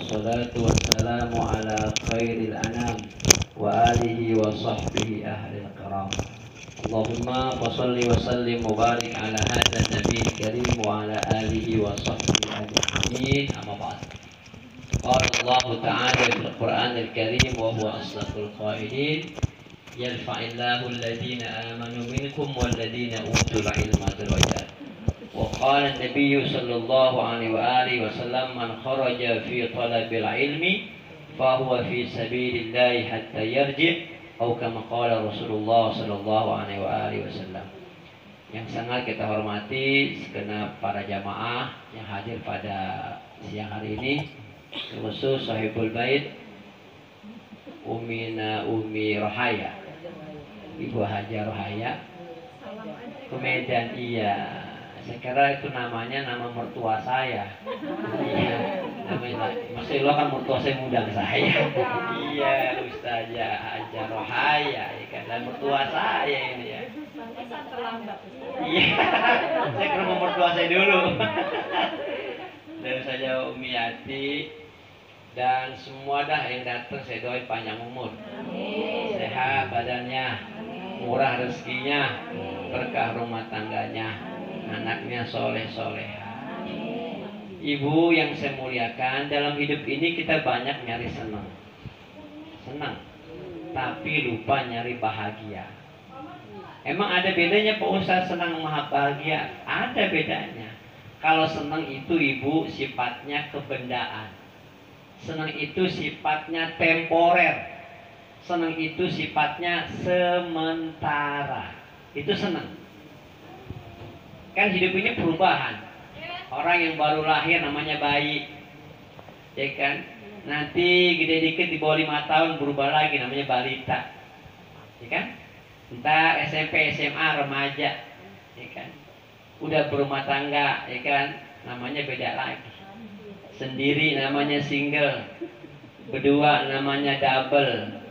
والصلاة والسلام على خير الأنام وآله وصحبه أهل الكرام. اللهم صل وسلم وبارك على هذا النبي الكريم وعلى آله وصحبه أجمعين. أما بعد، قال الله تعالى في القرآن الكريم وهو أصدق القائلين: يرفع الله الذين آمنوا منكم والذين أوتوا العلم درجات. وقال النبي صلى الله عليه وآله وسلم: من خرج في طلب العلم فهو في سبيل الله حتى يرجع، atau kama qala Rasulullah sallallahu alaihi wasallam. Yang sangat kita hormati segenap para jamaah yang hadir pada siang hari ini, khusus sahibul bait Umi Rohaya, Ibu Haja Rohaya ke Medan. Iya, saya kira itu namanya nama mertua saya. Iya, namanya Masya Allah, kan mertua saya muda saya. Iya, Ustazah Haja Rohaya, ya kan, dan mertua saya ini ya. Iya, saya ke rumah mertua saya dulu. Dan saja Umi Yati dan semua dah yang datang saya doain panjang umur, sehat badannya, murah rezekinya, berkah rumah tangganya, anaknya soleh-soleha. Ibu yang saya muliakan, dalam hidup ini kita banyak nyari senang, tapi lupa nyari bahagia. Emang ada bedanya Pak Ustaz senang sama bahagia? Ada bedanya. Kalau senang itu ibu sifatnya kebendaan, senang itu sifatnya temporer, senang itu sifatnya sementara. Itu senang. Kan hidup ini perubahan. Orang yang baru lahir namanya bayi, ya kan? Nanti gede dikit di bawah 5 tahun berubah lagi namanya balita, ya kan? Ntar SMP, SMA, remaja, ya kan? Udah berumah tangga, ya kan? Namanya beda lagi. Sendiri namanya single, berdua namanya double,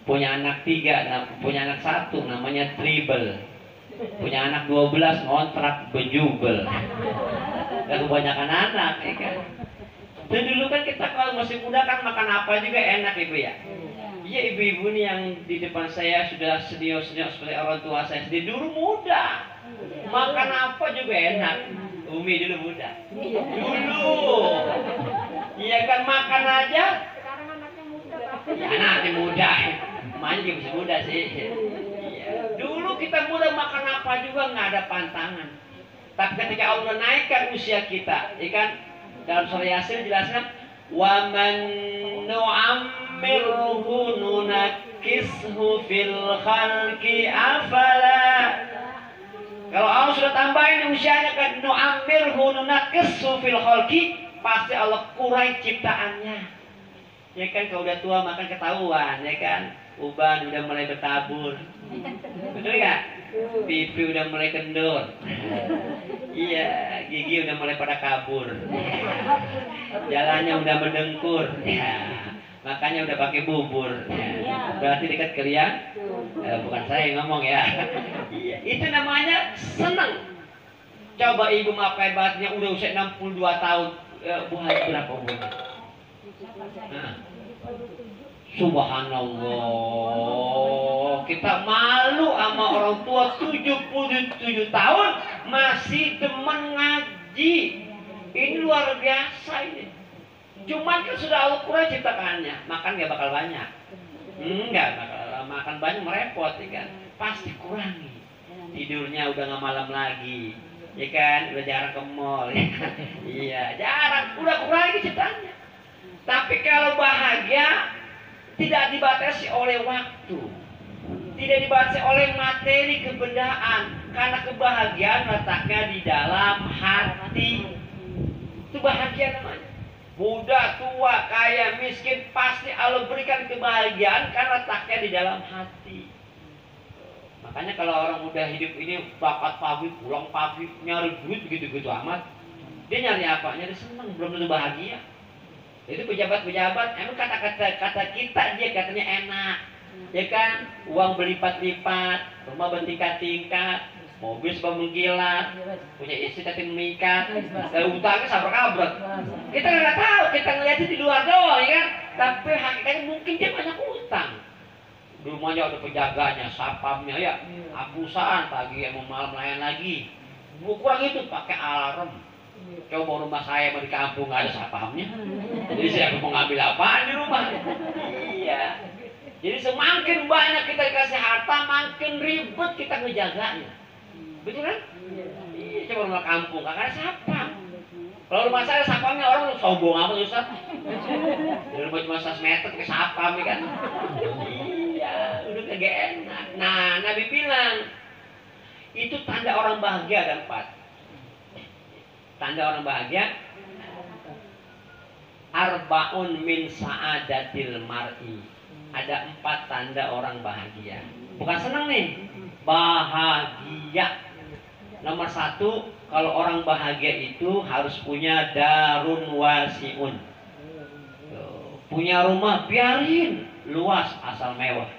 punya anak 3, punya anak 1 namanya triple, punya anak 12 ngontrak bejubel. Dan kebanyakan anak, ya kan? Dan dulu kan kita kalau masih muda kan makan apa juga enak, ibu ya. Iya, ibu-ibu nih yang di depan saya sudah senior-senior seperti orang tua saya sendiri dulu muda, makan apa juga enak. Umi dulu muda, dulu, iya kan, makan aja. Sekarang anaknya muda, Ya, anaknya muda, emaknya juga masih muda sih. Iya. Dulu kita muda makan apa juga nggak ada pantangan. Tapi ketika Allah naikkan usia kita, ya kan, dalam surah Yasin jelaskan, wa man nu'ammirhu nunakkishu fil khalqi afala. Kalau Allah sudah tambahin usianya kan, nu'ammirhu nunakkishu fil khalqi, pasti Allah kurangi ciptaannya. Ya kan, kalau udah tua makan ketahuan, ya kan, uban udah mulai bertabur, betul nggak? Pipi udah mulai kendur. Iya, gigi udah mulai pada kabur. Jalannya udah mendengkur. Ya, makanya udah pakai bubur. Ya, berarti dekat kalian. Bukan saya yang ngomong ya. Iya, itu namanya senang. Coba ibu makai hebatnya udah usia 62 tahun. Bu Haji berapa umurnya? Nah. Subhanallah, kita malu sama orang tua 77 tahun masih demen ngaji. Ini luar biasa ini. Cuman kan sudah Allah kurang ciptakannya, makan gak bakal banyak. Enggak bakal makan banyak, merepot, ya kan? Pasti kurangi. Tidurnya udah gak malam lagi, ya kan? Udah jarang ke mall, ya kan? Iya, jarang, udah kurangi ciptaannya. Tapi kalau bahagia tidak dibatasi oleh waktu, tidak dibatasi oleh materi kebendaan, karena kebahagiaan letaknya di dalam hati. Itu bahagia namanya. Muda, tua, kaya, miskin, pasti Allah berikan kebahagiaan karena letaknya di dalam hati. Makanya kalau orang muda hidup ini bakat pagi, pulang pagi, nyari duit begitu-begitu amat, dia nyari apa? Nyari senang, belum tentu bahagia. Itu pejabat-pejabat, emang kata kita dia katanya enak, ya kan? Uang berlipat-lipat, rumah bertingkat-tingkat, mobil sebangun kilat, punya istri tapi meningkat, utangnya sabrak-abrak. Kita nggak tahu, kita kita ngeliatnya di luar doang ya kan, tapi hakikatnya mungkin dia banyak utang. Di rumahnya ada penjaganya, sapamnya ya, abusan pagi mau malam layan lagi. Kurang itu pakai alarm. Coba rumah saya di kampung nggak ada sapamnya, jadi saya mau ngambil apaan di rumah? Iya. Jadi semakin banyak kita dikasih harta, makin ribet kita ngejaganya. Betul kan? Iya. Coba rumah kampung nggak ada sapam. Kalau rumah saya sapamnya orang sombong amat Ustaz. Di rumah cuma 100 meter ke sapam kan. Iya, udah kagak enak. Nah, Nabi bilang itu tanda orang bahagia ada 4. Tanda orang bahagia, arbaun min sa'adatil mar'i. Ada 4 tanda orang bahagia. Bukan senang nih, bahagia. Nomor 1, kalau orang bahagia itu harus punya darun wasiun. Punya rumah biarin luas asal mewah.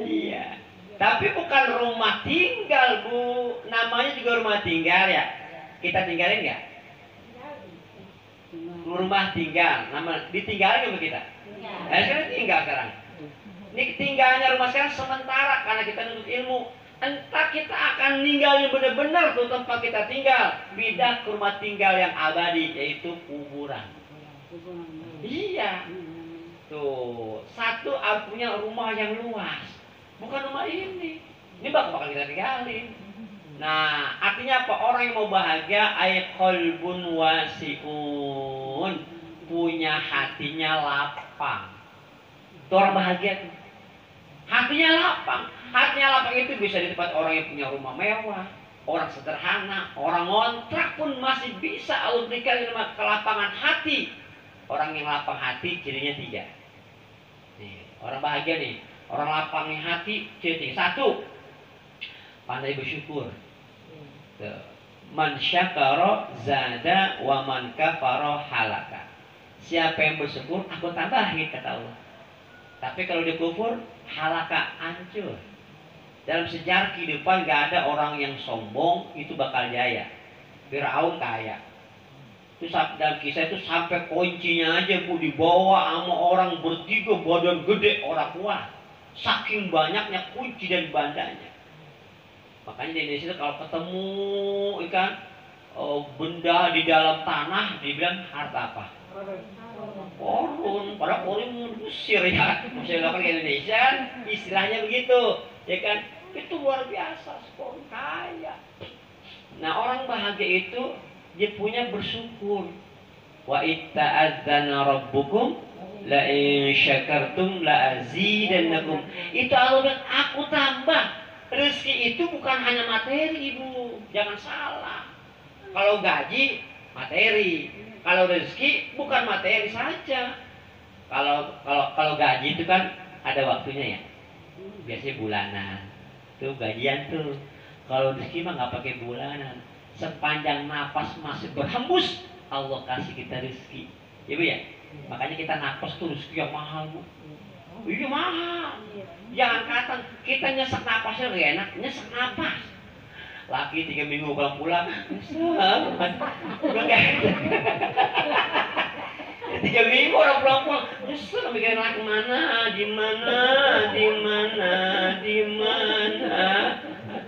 Iya. Tapi bukan rumah tinggal, Bu. Namanya juga rumah tinggal ya. Kita tinggalin nggak? Rumah tinggal. Nama ditinggalin nggak kita? Sekarang tinggal sekarang. Ini tinggalnya rumah sekarang sementara karena kita nuntut ilmu. Entah kita akan ninggalin benar-benar tuh tempat kita tinggal. Pindah ke rumah tinggal yang abadi, yaitu kuburan. Iya. Tuh, 1 punya rumah yang luas. Bukan rumah ini. Ini bakal kita tinggalin. Nah, artinya apa? Orang yang mau bahagia, ay qalbun wasi'un. Punya hatinya lapang. Itu orang bahagia tuh. Hatinya lapang. Hatinya lapang itu bisa di tempat orang yang punya rumah mewah, orang sederhana, orang ngontrak pun masih bisa Allah berikan kelapangan hati. Orang yang lapang hati cirinya 3. Nih, orang bahagia nih, orang lapangnya hati ciri 1, pandai bersyukur. Man syakara zada wa man kafara halaka. Siapa yang bersyukur aku tambahin kata Allah. Tapi kalau dia kufur, halaka, hancur. Dalam sejarah kehidupan gak ada orang yang sombong itu bakal jaya. Firaun kaya. Itu dalam kisah itu sampai kuncinya aja Bu dibawa sama orang bertiga badan gede orang kuat. Saking banyaknya kunci dan bandanya. Makanya di Indonesia itu kalau ketemu ikan benda di dalam tanah dibilang harta apa? Korun, padahal korun Mesir ya, Mesir lokal ke Indonesia istilahnya begitu, ya kan? Itu luar biasa, korun kaya. Nah orang bahagia itu dia punya bersyukur. Wa itta'adzana rabbukum la in syakartum la azidannakum. Itu Allah bilang aku tambah. Rezeki itu bukan hanya materi Ibu, jangan salah. Kalau gaji materi. Kalau rezeki bukan materi saja. Kalau gaji itu kan ada waktunya ya. Biasanya bulanan. Tuh gajian tuh. Kalau rezeki mah nggak pakai bulanan. Sepanjang napas masih berhembus, Allah kasih kita rezeki. Ya Bu ya. Makanya kita napas tuh rezeki yang mahal Bu. Iya mahal. Jangan kata kita nyesek napasnya gak enak, nyesek napas. Laki 3 minggu pulang-pulang, udah gak enak. 3 minggu orang pulang-pulang, nyesek mikirin laki di mana.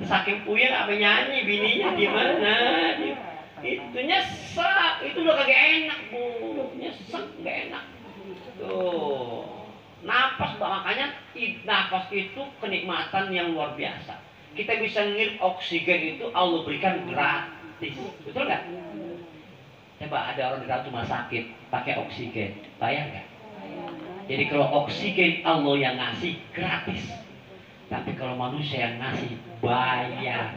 Saking puyeng apa nyanyi bininya di mana. Itu nyesek, itu udah kagak enak Bu, nyesek gak enak. Tuh, napas makanya napas itu kenikmatan yang luar biasa. Kita bisa ngirup oksigen itu Allah berikan gratis, betul nggak? Coba ada orang di dalam rumah sakit pakai oksigen, bayar nggak? Jadi kalau oksigen Allah yang ngasih gratis, tapi kalau manusia yang ngasih bayar,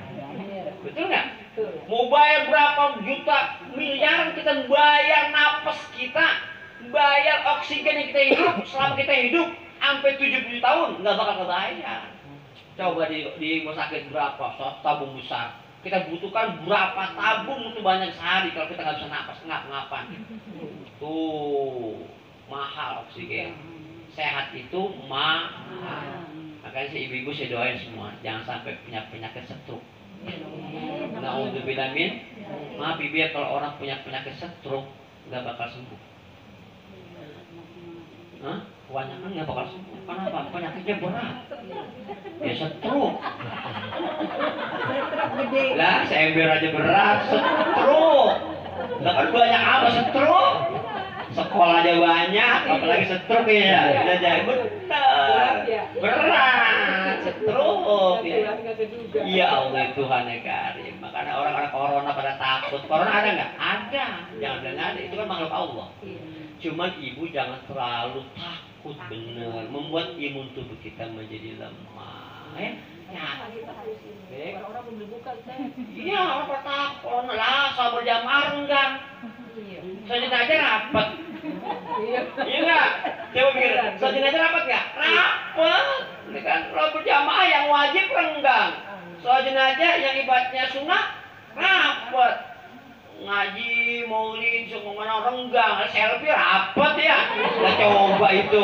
betul nggak? Mau bayar berapa juta miliaran kita bayar napas kita, bayar oksigen yang kita hidup selama kita hidup sampai 70 tahun nggak bakal kebayar. Coba di rumah sakit berapa tabung besar. Kita butuhkan berapa tabung itu banyak sehari kalau kita nggak bisa napas ngap-ngapan. Tuh mahal oksigen. Sehat itu mahal. Makanya si ibu-ibu saya doain semua jangan sampai punya penyakit stroke. Naudzubillah min Maaf Bibi, kalau orang punya penyakit stroke nggak bakal sembuh. Hah? Kebanyakan nggak bakal sembuh. Kenapa? Penyakitnya berat. Ya stroke. Lah, seember aja berat, stroke. Lah kan banyak apa stroke? Sekolah aja banyak, apalagi stroke ya. Udah jadi benar. Berat, stroke ya. Ya Allah Tuhan ya Karim. Makanya orang-orang corona pada takut. Corona ada nggak? Ada. Jangan dengar, itu kan makhluk Allah. Cuman ibu jangan terlalu takut bener, membuat imun tubuh kita menjadi lemah. Ya. Orang-orang belum dibuka, Iya, orang pada takut. Lah, sabar berjamaah enggak. Sajin aja rapat. Iya nggak? Coba pikir, sajin aja rapat nggak? Rapat. Ini kan kalau berjamaah yang wajib renggang. Sajin aja yang ibadahnya sunnah rapat. Ngaji, maulid, semua mana renggang, selfie rapat ya. Lah coba itu.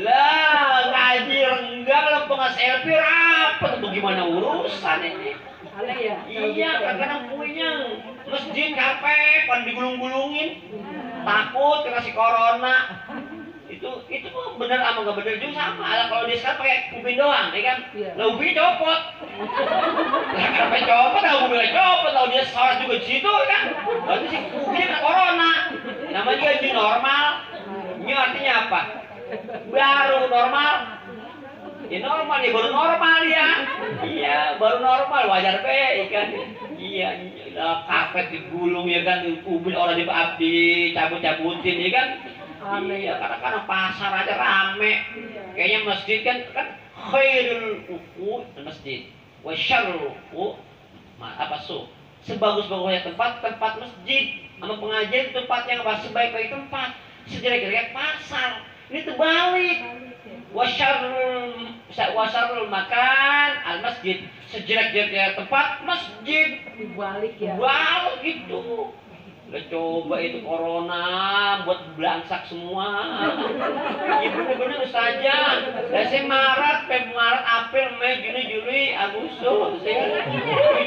Lah ngaji renggang, lempeng selfie rapat. Itu gimana urusan ini? Ya? Iya, kadang-kadang puyeng. Masjid capek, pan digulung-gulungin. Takut kena si corona. Itu bener ama nggak bener juga sama. Alah kalau dia sekarang pakai ubin doang, ya kan? Lah ubin copot. Lah kenapa copot? Lah ubin copot. Lah dia sholat juga di situ, kan? Berarti si ubin kena corona. Namanya juga new normal. New artinya apa? Baru normal. Ya normal ya, baru normal ya. Iya, baru normal, wajar be, kan? Iya, karpet digulung ya kan, ubin orang dicabut-cabutin ya kan? Iya, kadang-kadang pasar aja rame. Kayaknya masjid kan khairul uku masjid, wa syarrul uku sebagus-bagusnya tempat masjid sama pengajian tempat yang sebaik-baik tempat, sejelek-jelek pasar. Ini terbalik. Wasyarul makan al masjid, sejelek-jeleknya tempat masjid. Dibalik ya. Wow gitu. Udah coba itu corona buat belangsak semua. Ya bener-bener saja. Dari Maret, Februari, April, Mei, Juni, Juli, Agustus, 7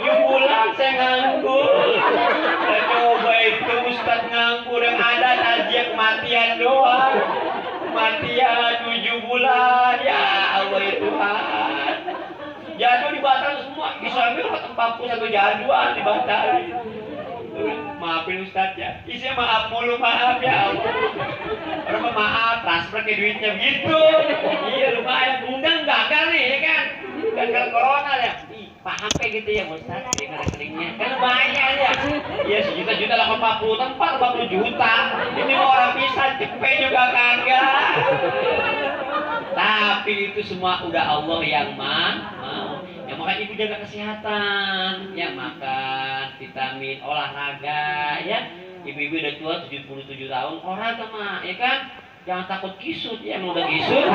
bulan saya nganggur. Udah coba itu Ustadz nganggur, yang ada aja kematian doang. Kematian 7 bulan, ya Allah ya Tuhan. Jadwal dibatalkan semua. Islamil 41 jadwal dibatalkan. Maafin Ustadz ya, isinya maaf mulu, maaf ya Allah. Orang maaf, transfer ke duitnya begitu. Iya lumayan, undang gagal nih ya kan. Gagal corona ya. Paham kayak gitu ya Ustadz, rekeningnya kan lumayan ya. Iya sejuta-juta 80 tempat 40 juta. Ini mau orang bisa cepet juga kagak. Tapi itu semua udah Allah yang mau. Ya makanya ibu jaga kesehatan, ya makan vitamin, olahraga, ya. Ibu-ibu udah tua 77 tahun, olahraga mah, ya kan? Jangan takut kisut, ya emang udah kisut.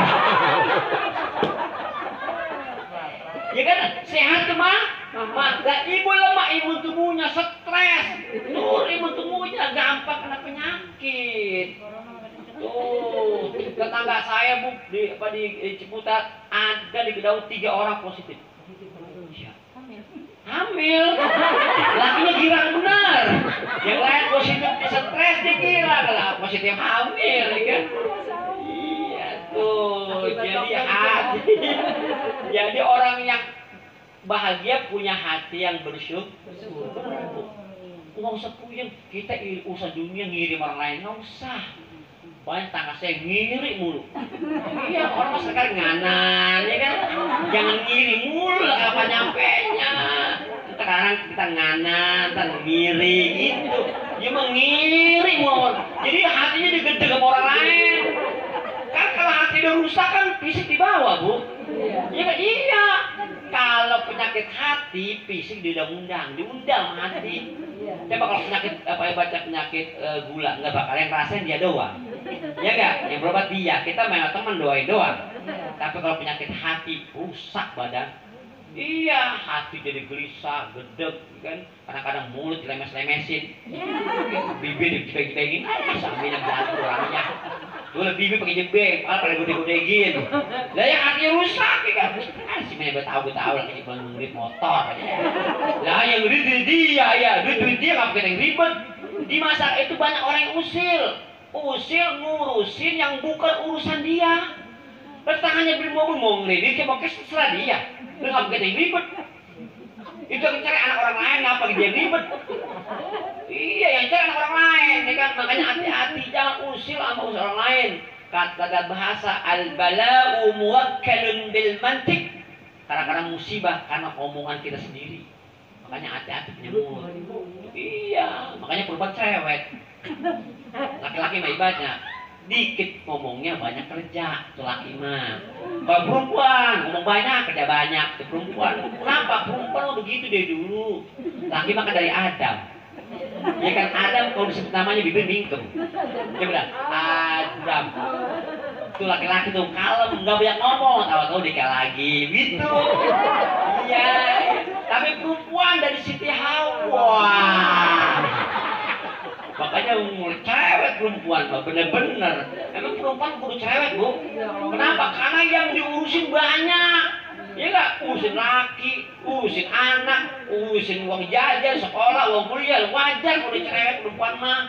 Ya kan? Sehat tuh mah. Maka ibu lemah, ibu tubuhnya stres, turun ibu tubuhnya gampang kena penyakit. Tuh, tetangga saya bu di Ciputat ada di Kedaung 3 orang positif. Hamil, lakinya girang benar. Yang lain positif di stres dia kira kalau positif hamil, ya kan? Iya tuh. Jadi orang yang bahagia punya hati yang bersyukur. Nggak usah puyeng, kita urusan dunia ngirim orang lain nggak usah. Banyak tangga saya ngiri mulu. Iya, orang sekarang nganan, ya kan? Jangan ngiri mulu, kapan nyampenya. Sekarang kita nganan, ntar ngiri gitu. Dia mengiri mulu. Jadi hatinya digedeg sama orang lain. Kan kalau hati udah rusak kan fisik di bawah, Bu. Iya kan? Iya. Kalau penyakit hati, fisik diundang hati. Coba kalau penyakit baca penyakit gula nggak bakal yang rasain dia doang. Ya enggak? Yang berobat dia, kita main teman doain doang. Tapi kalau penyakit hati rusak badan. Iya, hati jadi gelisah, gedeg, kan? Kadang-kadang mulut dilemes-lemesin. Bibir dicipeng-cipengin, sambil jatuh orangnya. Dulu bibi pakai jebek, pada gede-gedein. Lah yang artinya rusak ya kan. Si mana gue tahu lah kayak beli motor aja. Lah yang duit dia ya, duit dia nggak pakai yang ribet. Di masa itu banyak orang yang usil ngurusin yang bukan urusan dia. Tangannya beli mobil mau ngeledek, coba terserah dia. Lu nggak pakai yang ribet. Itu yang cari anak orang lain, ngapa dia ribet? Iya, yang cari anak orang lain, ya kan? Makanya hati-hati, jangan usil sama usil orang lain. Kata bahasa al-bala'u muwakkalun bil mantik. Kadang-kadang musibah karena omongan kita sendiri. Makanya hati-hati punya mulut. Iya, makanya perempuan cerewet. Laki-laki mah ibaratnya dikit ngomongnya banyak kerja, itu laki mah. Kalau perempuan ngomong banyak kerja banyak, itu perempuan. Kenapa? Perempuan begitu dari dulu. Laki mah kan dari Adam. Ya kan Adam kalau disebut namanya bibir mingkem. Ya benar. Adam. Itu laki-laki tuh kalem, nggak banyak ngomong, tahu-tahu dikit lagi, gitu. Iya. Tapi perempuan dari Siti Hawa. Makanya cerewet perempuan, bener-bener. Emang perempuan kudu cerewet, Bu. Kenapa? Karena yang diurusin banyak. Ya nggak? Urusin laki, urusin anak, urusin uang jajan, sekolah, uang kuliah. Wajar kalau cerewet perempuan mah.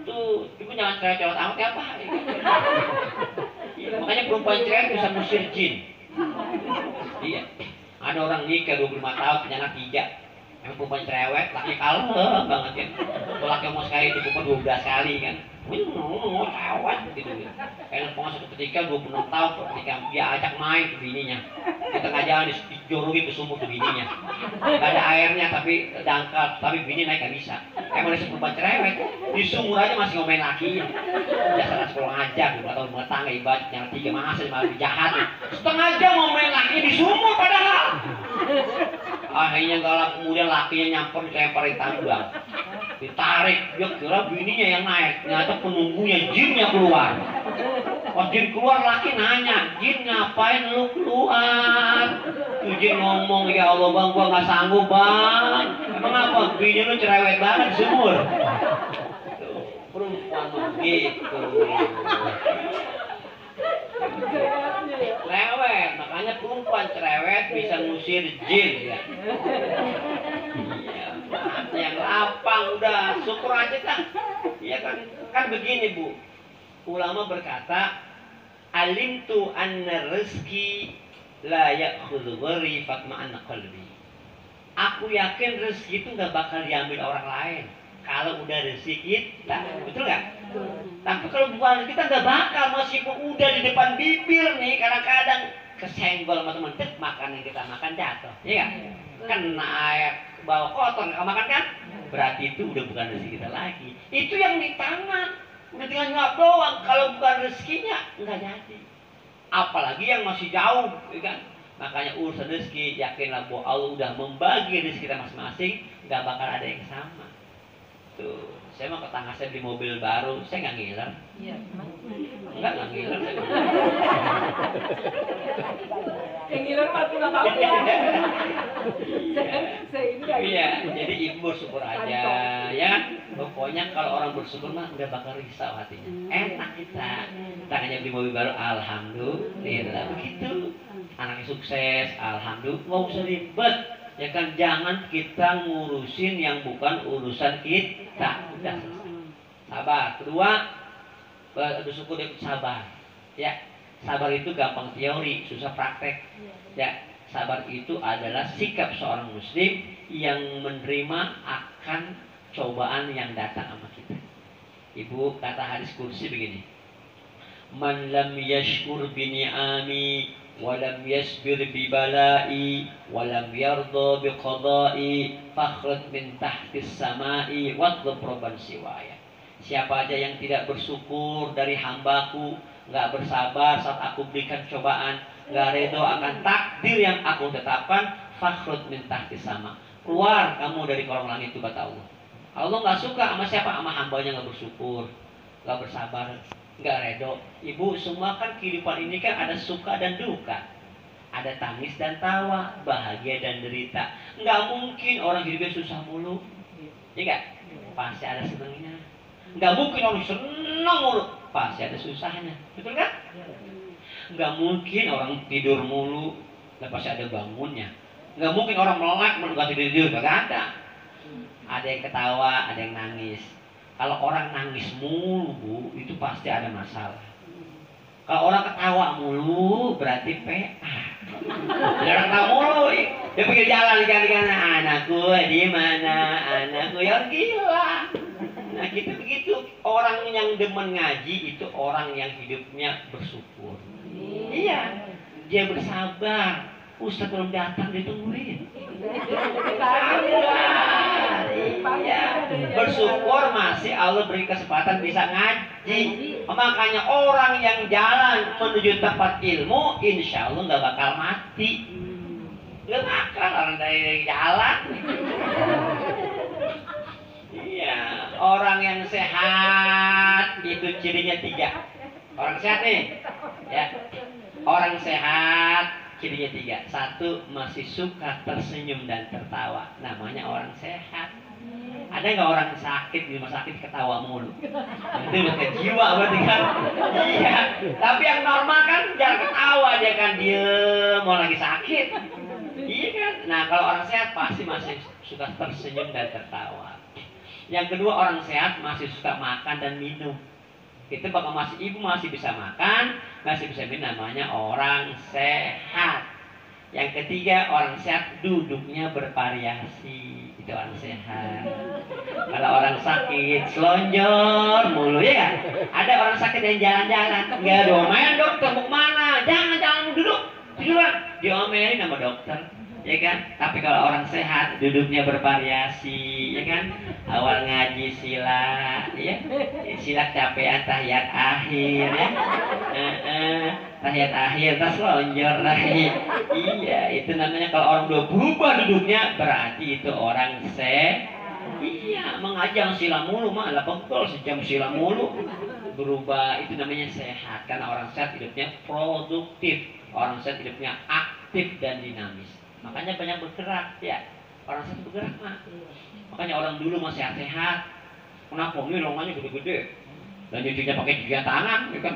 Tuh, ibu jangan cerewet-cerewet amat ya, Pak. Makanya perempuan cerewet bisa musir jin. Iya. Ada orang nikah 25 tahun, punya anak 3. Emang perempuan cerewet, laki kalem banget ya. Kalau laki mau sekali itu perempuan 12 kali kan. Mau cerewet gitu. Kayak pokoknya suatu ketika 26 tahun ketika dia ajak main ke bininya. Di tengah jalan dijorokin ke sumur ke bininya. Gak ada airnya tapi dangkal, tapi bini naik gak bisa. Emang dia perempuan cerewet, di sumur aja masih ngomain lakinya. Dasar sekolah ngajak, 2 tahun rumah tangga ibarat yang 3 masa malah jahat. Setengah jam ngomain lakinya di sumur padahal. Akhirnya galak, kemudian lakinya nyamper dilemparin tangga, ditarik, dia kira bininya yang naik, ternyata penunggunya jinnya keluar. Pas jin keluar, laki nanya, jin ngapain lu keluar? Tuh jin ngomong, ya Allah bang, gua nggak sanggup bang. Emang apa? Bini lu cerewet banget sumur. Tuh, perempuan begitu. Cerewet, makanya perempuan cerewet bisa ngusir jin ya. Iya, yang lapang udah syukur aja kan. Iya kan begini Bu. Ulama berkata, alimtu anna rezeki la ya'khudhu gharifat ma'anna qalbi. Aku yakin rezeki itu nggak bakal diambil orang lain. Kalau udah rezeki kita, betul nggak? Tapi kalau bukan kita nggak bakal, meskipun udah di depan bibir nih, kadang-kadang kesenggol sama temen, makan yang kita makan jatuh, ya kan? Kena air, bawa kotor nggak makan kan? Berarti itu udah bukan rezeki kita lagi. Itu yang di tangan, udah tinggal nyuap doang. Kalau bukan rezekinya nggak jadi. Apalagi yang masih jauh, ya kan? Makanya urusan rezeki, yakinlah bahwa Allah udah membagi rezeki kita masing-masing, nggak bakal ada yang sama. Tuh, saya mau ke tangga saya beli mobil baru, saya nggak ngiler. Iya. Nggak ngiler. Yang ngiler mah pulang kamu ya. Saya ini kayak Iya, jadi ibu bersyukur aja, ya. Pokoknya kalau orang bersyukur mah nggak bakal risau hatinya. Enak kita. Tangannya beli mobil baru, alhamdulillah. Begitu. Anaknya sukses, alhamdulillah. Nggak usah ribet. Ya kan, jangan kita ngurusin yang bukan urusan kita. Udah selesai. Sabar. Kedua, bersyukur dan sabar. Ya, sabar itu gampang teori, susah praktek. Ya, sabar itu adalah sikap seorang muslim yang menerima akan cobaan yang datang sama kita. Ibu kata hadis kursi begini. Man lam yashkur bi ni'ami walam yasbir bi bala'i walam yarda bi qada'i fakhraj min tahtis sama'i watlub rabban siwaya. Siapa aja yang tidak bersyukur dari hambaku, nggak bersabar saat aku berikan cobaan, nggak redo akan takdir yang aku tetapkan, fakhraj min tahtis sama. Keluar kamu dari kolong langit itu, kata Allah. Allah nggak suka sama siapa? Sama hambanya nggak bersyukur, nggak bersabar, nggak redo. Ibu, semua kan kehidupan ini kan ada suka dan duka, ada tangis dan tawa, bahagia dan derita. Nggak mungkin orang hidupnya susah mulu, ya nggak? Pasti ada senangnya. Nggak mungkin orang senang mulu, pasti ada susahnya, betul kan? Nggak mungkin orang tidur mulu, dan pasti ada bangunnya. Nggak mungkin orang melek nggak tidur, nggak ada. Ada yang ketawa, ada yang nangis. Kalau orang nangis mulu, Bu, itu pasti ada masalah. Kalau orang ketawa mulu, berarti PA. Orang ketawa mulu, dia pinggir jalan ikan-ikan, anakku di mana, anakku ya gila. Nah gitu begitu. Orang yang demen ngaji itu orang yang hidupnya bersyukur. Iya, dia bersabar. Ustaz belum datang ditungguin. Iya, bersyukur masih Allah beri kesempatan bisa ngaji. Makanya orang yang jalan menuju tempat ilmu, insya Allah nggak bakal mati. Nggak bakal orang dari jalan. Iya, orang yang sehat itu cirinya 3. Orang sehat nih, ya. Orang sehat cirinya 3. 1, masih suka tersenyum dan tertawa. Namanya orang sehat. Ada nggak orang sakit di rumah sakit ketawa mulu? Itu udah ke jiwa berarti kan? Iya. Tapi yang normal kan jangan ketawa, dia kan diem, mau lagi sakit. Iya kan? Nah kalau orang sehat pasti masih suka tersenyum dan tertawa. Yang kedua, orang sehat masih suka makan dan minum. Itu bakal ibu masih bisa makan, masih bisa minum, namanya orang sehat. Yang ketiga, orang sehat duduknya bervariasi, itu orang sehat. Kalau orang sakit selonjor mulu ya kan? Ada orang sakit yang jalan-jalan, nggak diomelin dokter mau kemana? Jangan duduk, tiduran, diomelin sama dokter. Ya kan? Tapi kalau orang sehat duduknya bervariasi, ya kan? Awal ngaji sila, ya, sila capean tahiyat akhir, ya, tahiyat akhir, tas lonjor lagi. Iya, itu namanya kalau orang udah berubah duduknya berarti itu orang Iya, mengajang sila mulu malah pegel sejam sila mulu berubah, itu namanya sehat. Karena orang sehat hidupnya produktif, orang sehat hidupnya aktif dan dinamis. Makanya banyak bergerak ya. Orang sehat bergerak mah. Makanya orang dulu masih sehat. Kenapa? Ini longannya gede-gede. Dan cucunya pakai cucian tangan, ya kan?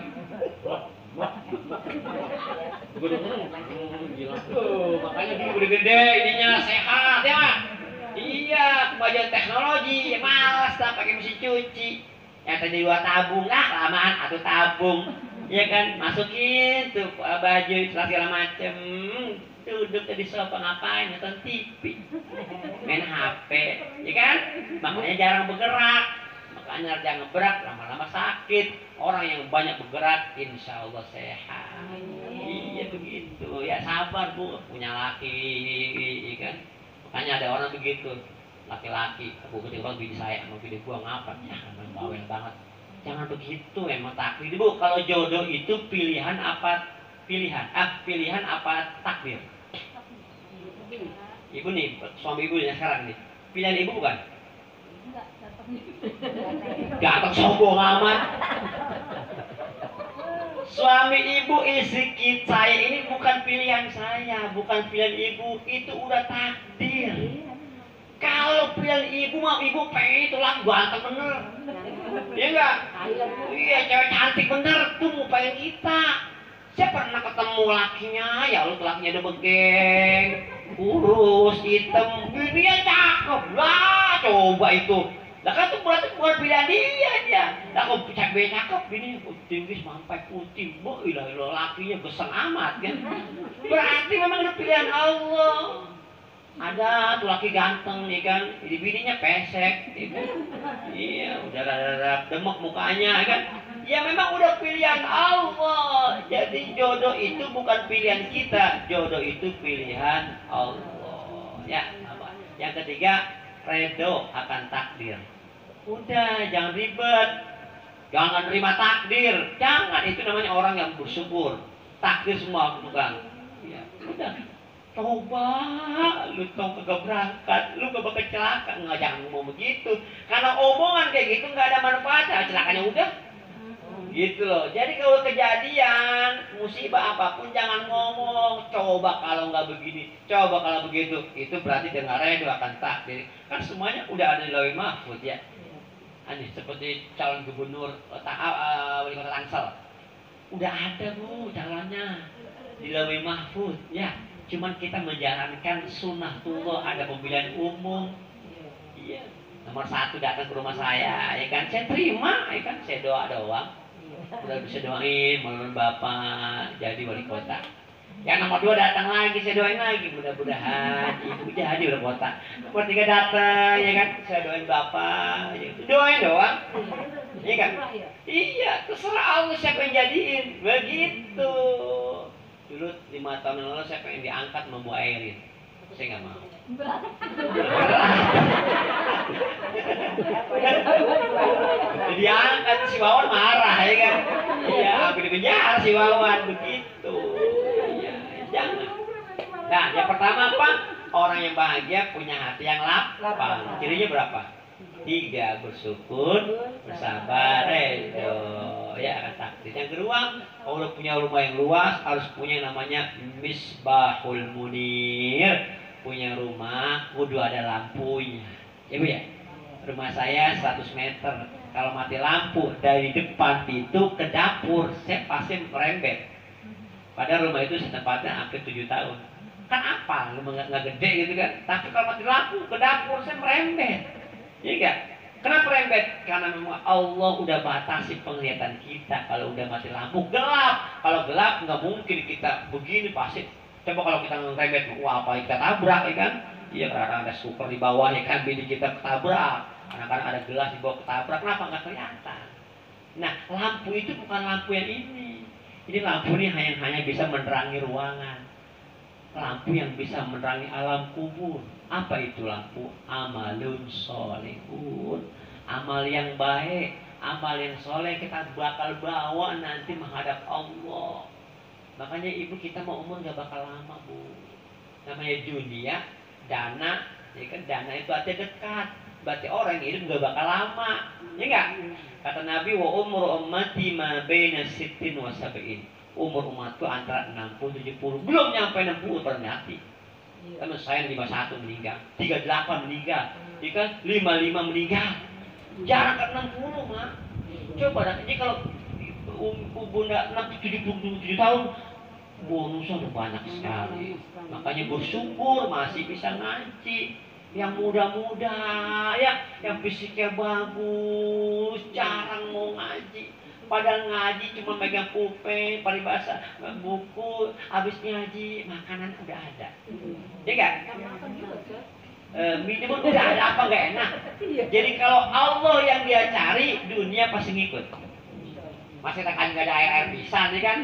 Gila. Makanya dia gede-gede, ininya sehat ya. Iya, kemajuan teknologi, malas tak pakai mesin cuci. Yang tadi 2 tabung, lamaan atau tabung. Ya kan, masukin tuh baju segala macem. Duduk di sofa ngapain, nonton TV, main HP, ya kan? Makanya jarang bergerak, makanya jangan bergerak, lama-lama sakit. Orang yang banyak bergerak, insya Allah sehat. Iya begitu, ya sabar Bu, punya laki, ya kan? Makanya ada orang begitu, laki-laki, aku ketika bini saya sama bini gua ngapa? Ya, bawel banget. Jangan begitu, emang takdir Bu. Kalau jodoh itu pilihan apa? Pilihan apa takdir? Ibu nih, suami ibu yang sekarang nih, pilihan ibu bukan? Ganteng sombong amat. Suami ibu, istri saya ini bukan pilihan saya, bukan pilihan ibu, itu udah takdir. Kalau pilihan ibu mah ibu pengen itu lah ganteng bener, iya enggak? Iya, cewek cantik bener tuh mau pengen kita. Saya pernah ketemu lakinya, ya Allah lakinya udah begeng, kurus, hitam, ini ya cakep lah, coba itu. Lah kan tuh berarti bukan pilihan dia aja. Lah kok cakep, ini tinggi sampai putih, boh, ilah lakinya besar amat kan. Berarti memang itu pilihan Allah. Ada tuh laki ganteng nih kan, ini bininya pesek, ya kan? Iya, udah rada demek mukanya, kan? Ya memang udah pilihan Allah. Jadi jodoh itu bukan pilihan kita, jodoh itu pilihan Allah. Ya, apa? Yang ketiga, redo akan takdir. Udah, jangan ribet, jangan terima takdir, jangan. Itu namanya orang yang bersyukur. Takdir semua bukan. Ya, udah. Coba lu tau kagak berangkat, lu gak bakal celaka. Nggak, jangan ngomong begitu, karena omongan kayak gitu nggak ada manfaatnya, celakanya udah gitu loh. Jadi kalau kejadian musibah apapun jangan ngomong coba kalau nggak begini, coba kalau begitu. Itu berarti dengar redo akan takdir. Kan semuanya udah ada di lauh mahfuz ya, seperti calon gubernur wali kota Tangsel. Udah ada Bu calonnya di Lauhi Mahfuz ya. Cuman kita menjalankan sunnatullah, ada pemilihan umum. Iya. Nomor 1 datang ke rumah saya, ya kan? Saya terima, ya kan? Saya doa doang. Udah bisa doain, menurut Bapak jadi wali kota. Yang nomor 2 datang lagi, saya doain lagi, mudah-mudahan ibu jadi wali kota. Nomor 3 datang, ya kan? Saya doain Bapak, ya. Doain doang. Iya kan? Iya, terserah Allah siapa yang jadiin. Begitu. Dulu 5 tahun yang lalu saya pengen diangkat membawa airin. Saya nggak mau. Diangkat si Wawan marah ya kan? Iya, aku di penjara si Wawan begitu. Iya, jangan. Nah, yang pertama apa? Orang yang bahagia punya hati yang lapang. Cirinya berapa? 3, bersyukur, bersabar, ridho. Ya, akan takdir. Yang kedua, kalau punya rumah yang luas harus punya yang namanya misbahul munir. Punya rumah kudu ada lampunya. Ya Bu ya. Rumah saya 100 meter. Kalau mati lampu dari depan pintu ke dapur, saya pasti merembet. Padahal rumah itu setempatnya hampir 7 tahun. Kan apa? Rumah nggak gede gitu kan. Tapi kalau mati lampu ke dapur, saya merembet. Iya enggak? Kenapa rembet? Karena memang Allah udah batasi penglihatan kita. Kalau udah mati lampu gelap. Kalau gelap nggak mungkin kita begini pasti. Coba kalau kita ngerembet, wah apa kita tabrak ya kan? Iya, kadang ada super di bawah ya kan, bini kita ketabrak. Kadang-kadang ada gelas di bawah ketabrak. Kenapa nggak kelihatan? Nah, lampu itu bukan lampu yang ini. Ini lampu ini hanya bisa menerangi ruangan. Lampu yang bisa menerangi alam kubur. Apa itu lampu? Amalun solehun. Amal yang baik, amal yang soleh kita bakal bawa nanti menghadap Allah. Makanya ibu kita mau umur gak bakal lama Bu. Namanya dunia, dana, ya kan dana itu artinya dekat. Berarti orang yang hidup gak bakal lama, ya enggak? Kata Nabi wa umur ummati ma baina sittin wa sab'in. Umur umatku antara 60-70, belum nyampe 60 pada mati. Karena saya 51 meninggal, 38 meninggal, ikan 55 meninggal. Jarang ke 60 Mak. Coba ini kalau bunda 77 tahun, bonusnya udah banyak sekali. Makanya bersyukur masih bisa ngaji. Yang muda-muda ya, yang fisiknya bagus, jarang mau ngaji. Padahal ngaji cuma megang pulpen, paribasa, buku, habis ngaji makanan udah ada. Ya kan? Minuman udah ada, apa nggak enak. Jadi kalau Allah yang dia cari, dunia pasti ngikut. Masih tekan nggak ada air bisa nih kan?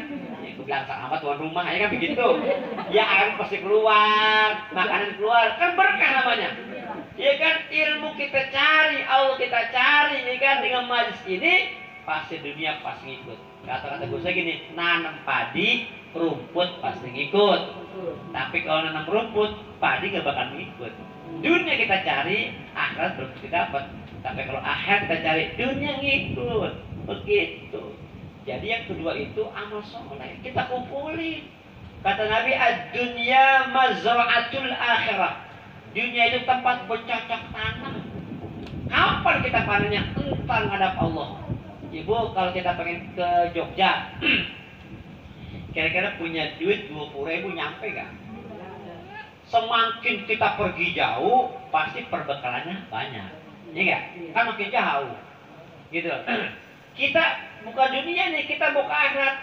Aku bilang sama tuan rumah ya kan begitu. Ya air pasti keluar, makanan keluar, kan berkah namanya. Ya kan, ilmu kita cari, Allah kita cari, ya kan, dengan majlis ini pasti dunia pasti ngikut. Kata-kata gue saya gini, nanam padi, rumput pasti ngikut. Tapi kalau nanam rumput, padi gak bakal ngikut. Dunia kita cari, akhirat belum kita dapat. Tapi kalau akhirat kita cari, dunia ngikut. Begitu. Jadi yang kedua itu amal soleh, kita kumpulin. Kata Nabi, ad-dunya mazra'atul akhirah. Dunia itu tempat bercocok tanam. Kapan kita panennya? Entar ngadap Allah. Ibu kalau kita pengen ke Jogja, kira-kira punya duit 20.000 nyampe gak? Semakin kita pergi jauh, pasti perbekalannya banyak. Iya gak? Kan makin jauh. Gitu. Kita bukan dunia nih, kita mau ke akhirat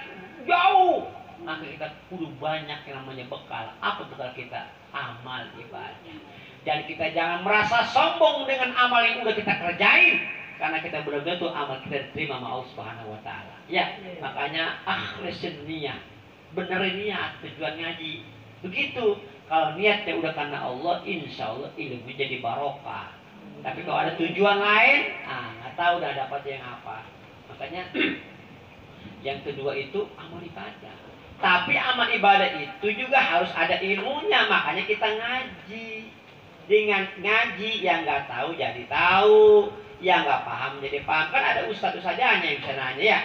jauh. Maka kita kudu banyak yang namanya bekal. Apa bekal kita? Amal ibadah. Dan kita jangan merasa sombong dengan amal yang udah kita kerjain. Karena kita benar-benar tuh amal kita diterima sama Allah Subhanahu wa Ta'ala. Ya, makanya akhlisin niat. Benerin niat tujuan ngaji. Begitu. Kalau niatnya udah karena Allah, insya Allah ilmu jadi barokah. Tapi kalau ada tujuan lain, nggak tahu udah dapat yang apa. Makanya yang kedua itu amal ibadah. Tapi amal ibadah itu juga harus ada ilmunya. Makanya kita ngaji. Dengan ngaji yang nggak tahu jadi tahu, yang nggak paham jadi paham. Kan ada ustadz-ustadz aja yang bisa nanya ya.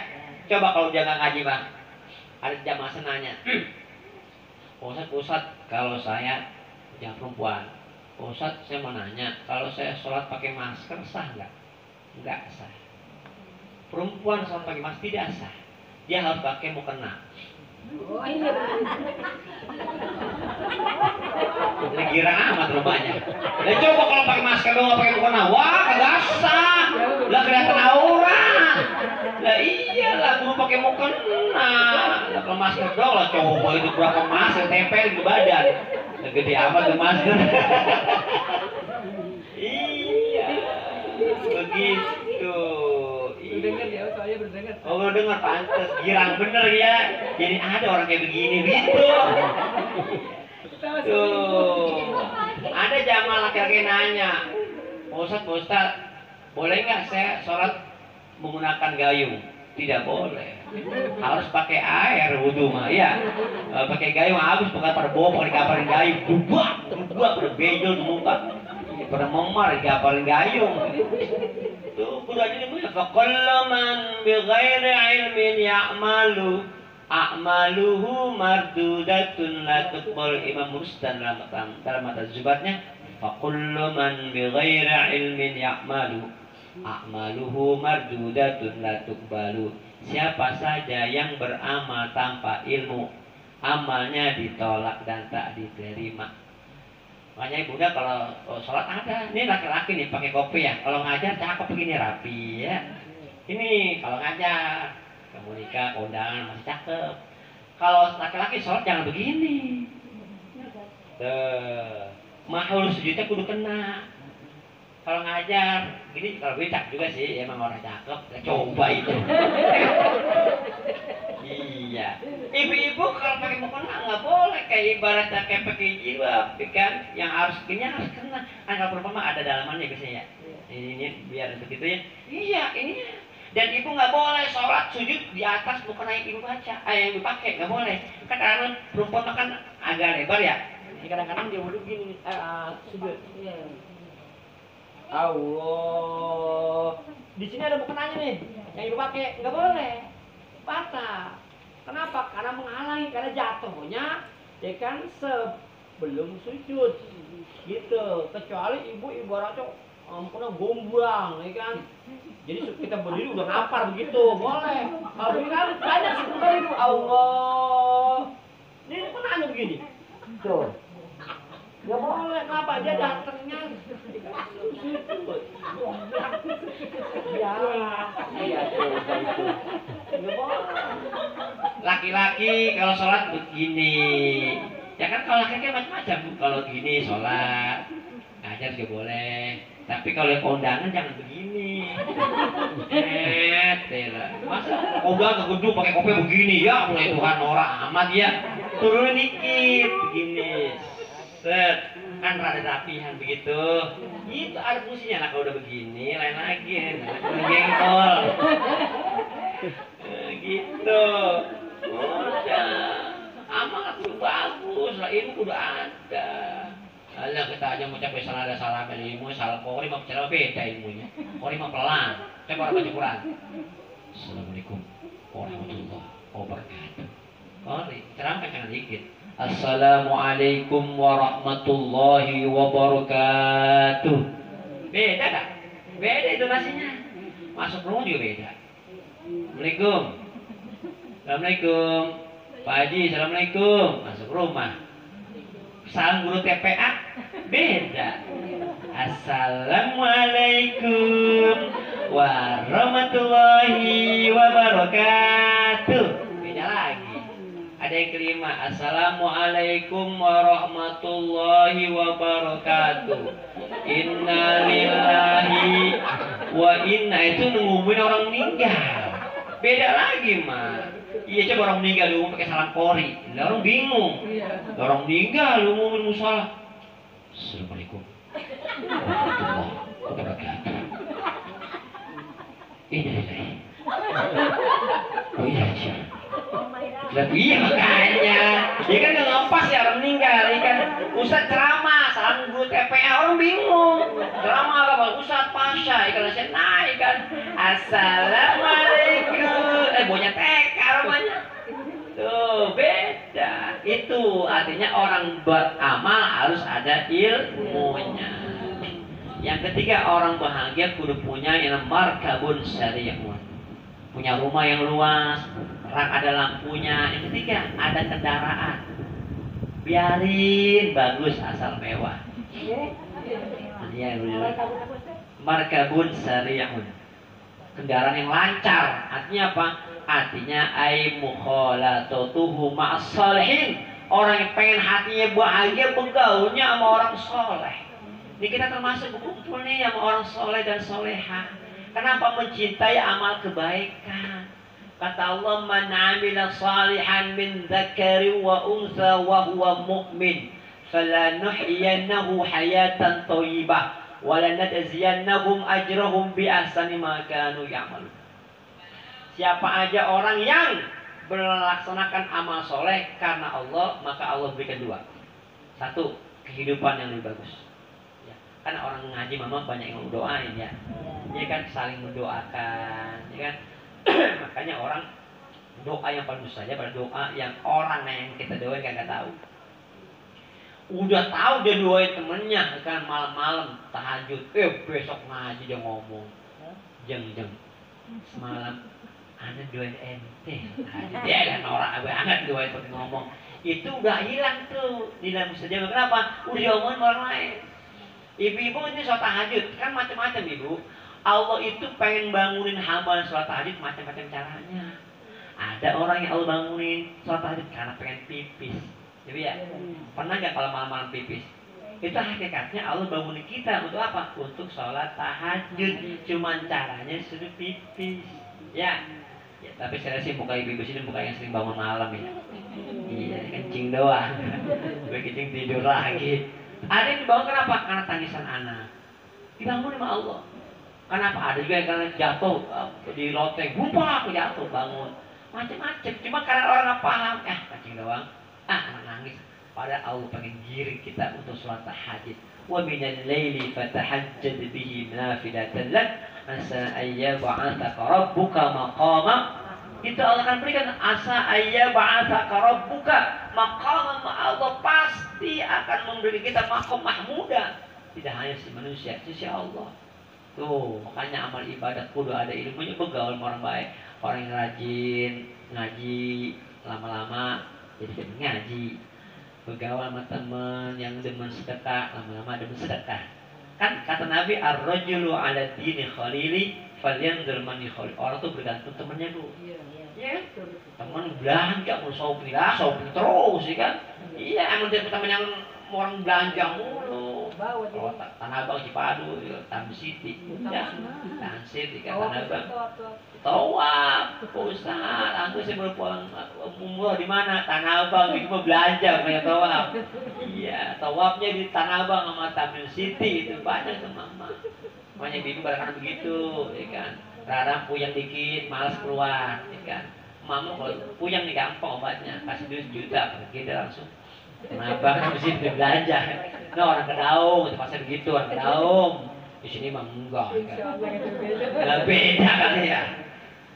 Coba kalau dia nggak ngaji Bang, ada jamaah nanya, Ustadz, kalau saya yang perempuan, Ustadz saya mau nanya, kalau saya sholat pakai masker sah nggak? Enggak sah. Perempuan sholat pakai emas tidak sah. Dia harus pakai mukena. Oh iya. Girang amat rupanya. Lah coba kalau pakai masker doang pakai mukena, wah kagak sah. Lah kelihatan aurat. Lah iyalah kudu pakai mukena. Lah kalau masker doang lah coba itu berapa masker tempel di badan. Lah gede amat tuh masker. Iya. Begitu. Dengar ya, saya berdengar. Oh dengar pantes, girang bener ya. Jadi ada orang kayak begini gitu. Tuh, ada jamaah laki-laki nanya, Pak Ustadz, boleh nggak saya sholat menggunakan gayung? Tidak boleh. Harus pakai air wudhu mah, ya. Pakai gayung habis pakai perboh, pakai kaparin gayung, dubak, berbejol di muka, pada memar kaparin gayung. Tuh, kudu aja nih, fakullu man bighairi ilmin ya'malu a'maluhu mardudatun la tuqbal. Imam Rusdan dalam mata zubatnya, fakullu man bighairi ilmin ya'malu a'maluhu mardudatun la tuqbalu. Siapa saja yang beramal tanpa ilmu, amalnya ditolak dan tak diterima. Makanya ibunda kalau sholat ada, ini laki-laki nih pakai kopi ya, kalau ngajar cakep begini rapi ya. Ini kalau ngajar, kamu nikah, kondangan masih cakep. Kalau laki-laki sholat jangan begini. Mahal sujudnya kudu kena. Kalau ngajar, gini kalau becak juga sih, emang orang cakep. Coba itu. Iya. Ibu-ibu kalau pakai mukena nggak boleh, kayak ibaratnya kayak pakai jilbab, kan? Yang harus ini harus kena. Kan kalau perempuan mah ada dalamannya biasanya ya. Ini biar begitu ya. Iya, ini. Dan ibu nggak boleh sholat sujud di atas mukena yang ibu baca, yang ibu pakai nggak boleh. Kan karena perempuan makan agak lebar ya. Kadang-kadang dia wudhu gini, sujud. Allah. Di sini ada mukenanya nih, yang ibu pakai nggak boleh. Patah. Kenapa? Karena menghalangi, karena jatuhnya ya kan sebelum sujud gitu. Kecuali ibu ibaratnya ampun gomblang ya kan. Jadi kita berdiri udah ngapar begitu, boleh. Kalau begini kan banyak sih itu. Allah. Ini kenapa begini? Tuh. Gak boleh, kenapa? Dia datangnya iya tuh. Laki-laki kalau sholat begini, ya kan kalau laki-laki macam-macam. Kalau gini sholat, ngajar juga boleh. Tapi kalau kondangan jangan begini. Masa kondangan ke gedung pakai kopi begini ya, mulai Tuhan orang amat ya. Turun dikit begini. Set, kan rada rapihan begitu. Itu ada fungsinya. Nah kalau udah begini, lain lagi. Gengkol. Gitu. Udah. Amal tuh bagus lah, ilmu udah ada. Alah kita aja mau capek salah ada salah ilmu, salah kori mah bicara beda ilmunya. Kori mah pelan. Coba orang baca Quran. Assalamualaikum warahmatullahi wabarakatuh. Kori, ceramah jangan dikit. Assalamualaikum warahmatullahi wabarakatuh. Beda tak? Beda intonasinya. Masuk rumah juga beda. Assalamualaikum. Assalamualaikum. Pak Haji, assalamualaikum. Masuk rumah. Salam guru TPA beda. Assalamualaikum warahmatullahi wabarakatuh. Beda lagi. Ada yang kelima, assalamualaikum warahmatullahi wabarakatuh. Innalillahi wa inna, itu ngumumin orang meninggal. Beda lagi mah. Iya coba orang meninggal diumumin pakai salam kori, orang bingung. Orang meninggal diumumin musola. Assalamualaikum warahmatullahi wabarakatuh. Innalillahi wa inna ilaihi. Iya makanya, ya kan nggak ngepas ya orang meninggal, ya kan Ustadz ceramah, salam guru TPA, orang bingung, ceramah apa Ustadz pasya, ya kan saya naik kan, assalamualaikum, baunya TK namanya, tuh beda, itu artinya orang beramal harus ada ilmunya. Yang ketiga, orang bahagia kudu punya yang markabun syari'un. Punya rumah yang luas, rak ada lampunya. Yang ketiga, ada kendaraan. Biarin bagus asal mewah. Iya, markabun syari'un. Kendaraan yang lancar. Artinya apa? Artinya ay mukhalatatuhu ma'as shalihin. Orang yang pengen hatinya bahagia bergaulnya sama orang soleh. Ini kita termasuk berkumpul nih sama orang soleh dan soleha. Kenapa mencintai amal kebaikan? Kata Allah, man amila salihan min dzakari wa unsa wa huwa mu'min falanuhyiyannahu hayatan thayyibah wa lanajziyannahum ajrahum bi ahsani ma kanu ya'malun. Siapa aja orang yang melaksanakan amal soleh karena Allah, maka Allah berikan dua. Satu, kehidupan yang lebih bagus. Ya, karena orang ngaji mama banyak yang doain ya. Ya kan, saling mendoakan, ya kan. Makanya orang doa yang paling saja pada doa yang orang yang kita doain gak tahu. Udah tahu dia doain temennya kan malam-malam tahajud. Besok ngaji dia ngomong. Jeng semalam ada doain ente. Dia kan orang banget doain seperti ngomong. Itu udah hilang tuh di dalam sejarah. Kenapa? Udah diomongin orang lain. Ibu-ibu ini sholat tahajud kan macam-macam ibu. Allah itu pengen bangunin hamba sholat tahajud macam-macam caranya. Ada orang yang Allah bangunin sholat tahajud karena pengen pipis. Jadi ya, pernah nggak kalau malam-malam pipis? Itu hakikatnya Allah bangunin kita untuk apa? Untuk sholat tahajud. Cuman caranya suruh pipis. Ya, tapi saya sih buka ibu-ibu sini buka yang sering bangun malam ya. Iya, kencing doang. Gue kencing tidur lagi. Ada yang dibangun kenapa? Karena tangisan anak. Dibangun sama Allah. Kenapa? Ada juga yang karena jatuh di loteng, bumpak jatuh bangun. Macam-macam. Cuma karena orang nggak paham, kencing doang. Anak nangis. Padahal Allah pengen giring kita untuk sholat tahajud. Wa minal laili fatahajjad bihi nafilatan lak asa ayyab'atsaka rabbuka maqama. Itu Allah akan berikan asa ayyab'atsaka rabbuka maqama. Allah pasti akan memberi kita maqam mahmuda. Tidak hanya si manusia, sisi Allah. Tuh, makanya amal ibadah kudu ada ilmunya, bergaul sama orang baik, orang yang rajin ngaji, lama-lama jadi demen ngaji, bergaul sama teman yang demen sedekah, lama-lama demen sedekah. Kan kata Nabi, ar-rajulu ala dini khalili falyanzur man khalil. Orang tuh bergantung temannya dulu. Iya. Teman belanja mau shopping terus sih kan. Iya, emang dia teman yang orang belanja mulu. Oh, Tanah Abang Cipadu, Tambi City, ya, Tanah City kan Tanah Abang. Tawaf, Ustaz, aku sih baru pulang umroh di mana? Tanah Abang, itu mau belanja banyak tawaf. Iya, tawafnya di Tanah Abang sama Tambi City itu banyak tuh mama. Banyak ibu kadang-kadang begitu, ya kan. Kadang puyeng dikit, malas keluar, ya kan. Mama kalau puyeng nih gampang obatnya, kasih duit juta, pergi dia langsung. Kenapa kan mesti belanja? Nah orang Kedaung, itu pasar begitu orang Kedaung. Di sini mah enggak. Kan? Beda kali ya.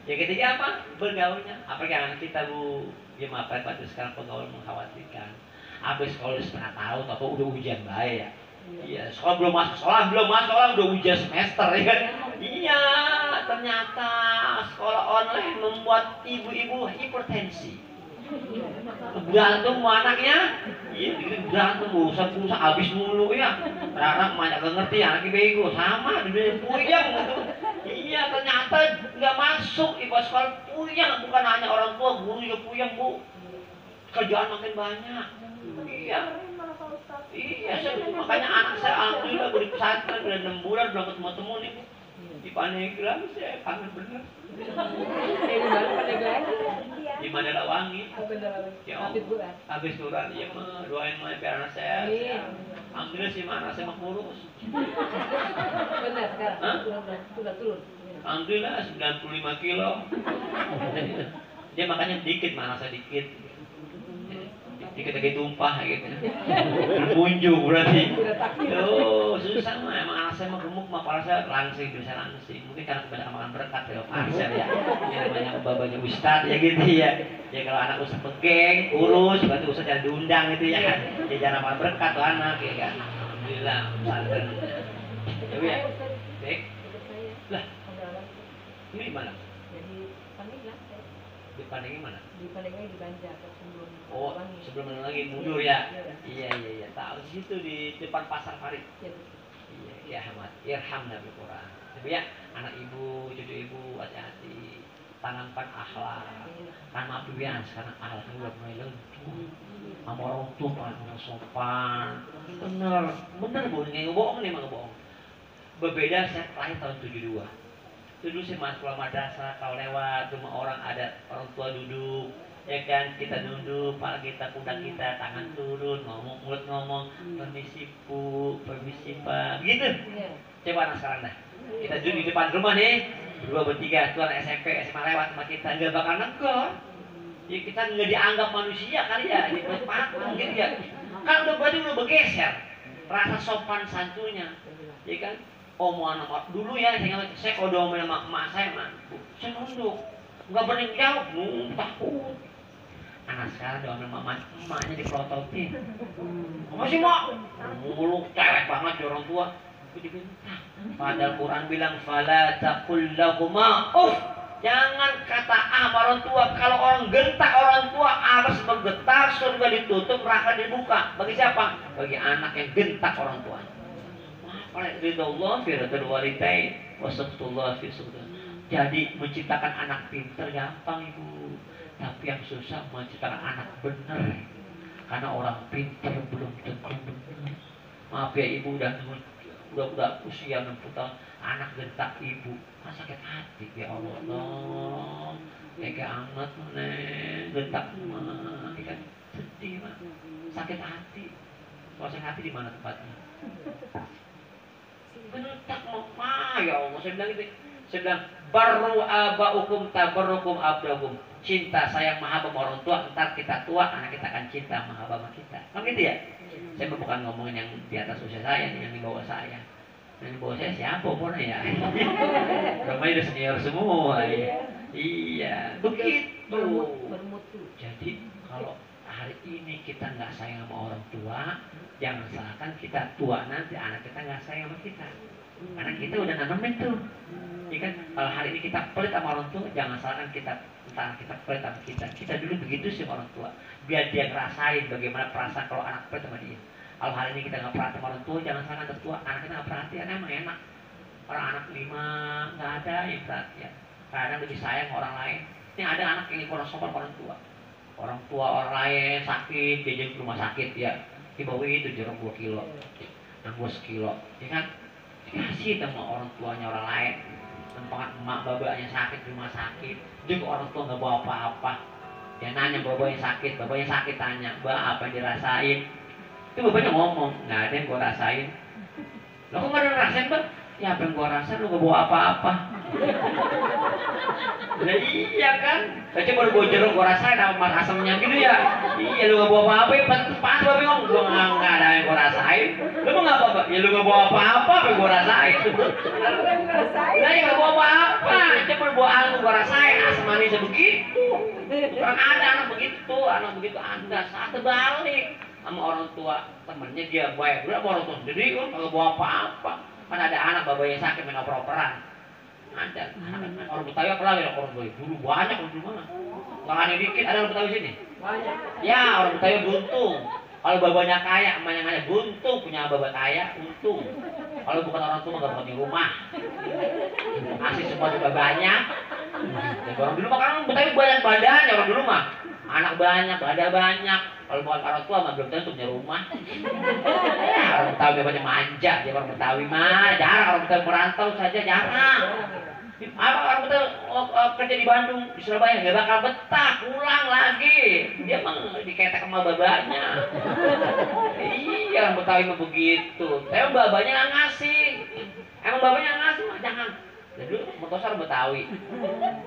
Yang ketiga apa? Bergaulnya. Apalagi anak kita bu, dia maafkan batu sekarang pergaulan mengkhawatirkan. Habis sekolah setengah tahun, atau udah ujian baik ya. Iya, sekolah belum masuk sekolah udah ujian semester ya kan? Iya, ternyata sekolah online membuat ibu-ibu hipertensi. Berantem sama anaknya, iya berantem usah habis mulu ya. Anak banyak gak ngerti, anaknya bego sama, dia puyeng gitu. Iya ternyata nggak masuk ibadah sekolah puyeng, bukan hanya orang tua, guru juga puyeng bu. Kerjaan makin banyak. Iya. Iya, makanya anak saya alhamdulillah di pesantren udah 6 bulan belum ketemu nih. Di Pandeglang saya kangen bener. Di Mandalawangi. Ya, habis turun ya mah doain mah biar anak saya. Alhamdulillah sih anak saya mah kurus. Benar sekarang. Sudah turun. Alhamdulillah 95 kilo. Dia makanya dikit mana saya dikit. Dikit lagi tumpah gitu. Berkunjung berarti. Tuh susah mah emang anak saya mah gemuk mah kepala saya langsing bisa langsing. Mungkin karena kebanyakan makan berkat ya Farsel ya. Ini namanya babanya Ustad ya gitu ya. Ya kalau anak Ustad pegeng, kurus, berarti Ustad jangan diundang gitu ya kan. Ya jangan makan berkat tuh anak ya kan. Alhamdulillah pesantren. Coba ya. Saya, Ustaz. Baik. Dekat saya. Lah, Pengalaman. ini di mana? Jadi Pandeglang. Di Pandeglang mana? Di Pandeglang di Banjar sebelum Oh, Wangi. sebelum lagi mundur ya. Iya. Tahu situ di depan pasar Farid. Iya, betul. Iya, ya Ahmad. Irham Nabi Quran. Tapi ya, anak ibu, cucu ibu, hati-hati. Tanamkan akhlak. Kan maaf ya, sekarang akhlaknya udah mulai lentur. Sama orang tua paling sopan. Bener Bu, nggak ngebohong nih, emang ngebohong. Berbeda, saya lahir tahun 72. Dulu saya masuk sekolah madrasah, kalau lewat rumah orang ada orang tua duduk, ya kan, kita duduk, kepala kita, pundak kita, tangan turun, ngomong, mulut ngomong, permisi Bu, permisi Pak, gitu. Iya. Coba anak sekarang dah, kita duduk di depan rumah nih, berdua bertiga, tuan SMP, SMA lewat sama kita, nggak bakal negor. Ya kita nggak dianggap manusia kali ya, dipatung gitu ya. Kan udah berarti udah bergeser rasa sopan santunya, ya kan? Omongan sama dulu ya, saya kalau doang sama emak saya saya nunduk, nggak berani jawab, takut. Anak sekarang doang sama emaknya dipelototin. Masih mau, muluk cewek banget ya orang tua. Padahal Quran bilang fala taqul lahuma uff. Jangan kata orang tua. Kalau orang gentak orang tua harus bergetar, surga ditutup, neraka dibuka. Bagi siapa? Bagi anak yang gentak orang tuanya. Ridallah fi ridal walidain wa sabtullah fi sabtullah. Jadi menciptakan anak pintar gampang Ibu, tapi yang susah menciptakan anak benar. Karena orang pintar belum tentu benar. Maaf ya Ibu, udah usia 60 tahun, anak gentak Ibu, sakit hati ya Allah. Tega amat mana gentak mah, kan sedih mah, sakit hati. Kalau sakit hati di mana tempatnya? Bentak mama ya Allah, saya bilang gitu. Saya bilang baru abaukum tabarrukum abdakum. Cinta sayang maha sama orang tua, ntar kita tua anak kita akan cinta maha sama kita. Kan gitu ya? Saya bukan ngomongin yang di atas usia saya, yang di bawah saya. Yang di bawah saya siapa pun ya? Ramai udah senior semua. Iya, begitu. Jadi kalau hari ini kita nggak sayang sama orang tua, jangan salahkan kita tua nanti anak kita nggak sayang sama kita. Karena kita udah nanamin tuh. Ya kan? Kalau hari ini kita pelit sama orang tua, jangan salahkan kita entah kita pelit sama kita. Kita dulu begitu sih sama orang tua. Biar dia ngerasain bagaimana perasaan kalau anak pelit sama dia. Kalau hari ini kita nggak perhatian sama orang tua, jangan salahkan tertua anak kita nggak perhatian, emang enak. Orang anak 5 nggak ada yang perhatian. Kadang lebih sayang sama orang lain. Ini ada anak yang kurang sopan sama orang tua. Orang tua orang lain sakit, dia jadi ke rumah sakit ya. Dibawa itu jeruk 2 kilo, nanggung 1 kilo, ya kan? Dikasih sama orang tuanya orang lain. Tempat emak babanya sakit di rumah sakit, dia ke orang tua nggak bawa apa-apa. Dia nanya babanya sakit tanya, "Mbak, apa yang dirasain?" Itu bapaknya ngomong, "Nggak ada yang gua rasain." "Lo kok nggak ada yang rasain, Bang?" "Ya apa yang gua rasain, lu nggak bawa apa-apa." Nah iya kan, saya baru bawa jeruk gua rasain sama mas asamnya gitu ya. Iya lu nggak bawa apa-apa, ya pas babi ngomong gua nggak ada yang gua rasain. Lu mau nggak apa-apa? Ya lu nggak bawa apa-apa, apa yang gua rasain? Nah ya nggak bawa apa-apa, cuma bawa anggur gua rasain, asam manisnya begitu. Orang ada anak begitu ada saat terbalik sama orang tua temennya dia baik, udah bawa orang tua sendiri kan nggak bawa apa-apa. Kan ada anak babanya sakit main oper-operan. Ada orang Betawi apa lagi orang Betawi dulu banyak orang dulu mana nggak ada dikit ada orang Betawi sini Banyak. ya orang Betawi buntung kalau babanya kaya emaknya buntung punya baba kaya untung kalau bukan orang tua nggak punya rumah masih semua juga banyak jadi orang dulu mah kan Betawi banyak badannya orang dulu mah anak banyak badan banyak kalau bukan orang tua mah belum tentu punya rumah ya orang Betawi banyak manja dia orang Betawi mah jarang orang Betawi merantau saja jarang. Apa orang betul kerja di Bandung, di Surabaya nggak bakal betah, pulang lagi. Dia emang diketek sama babanya. Iya, orang Betawi mah begitu. Tapi babanya nggak ngasih. Emang babanya nggak ngasih mah jangan. Jadi motor Betawi.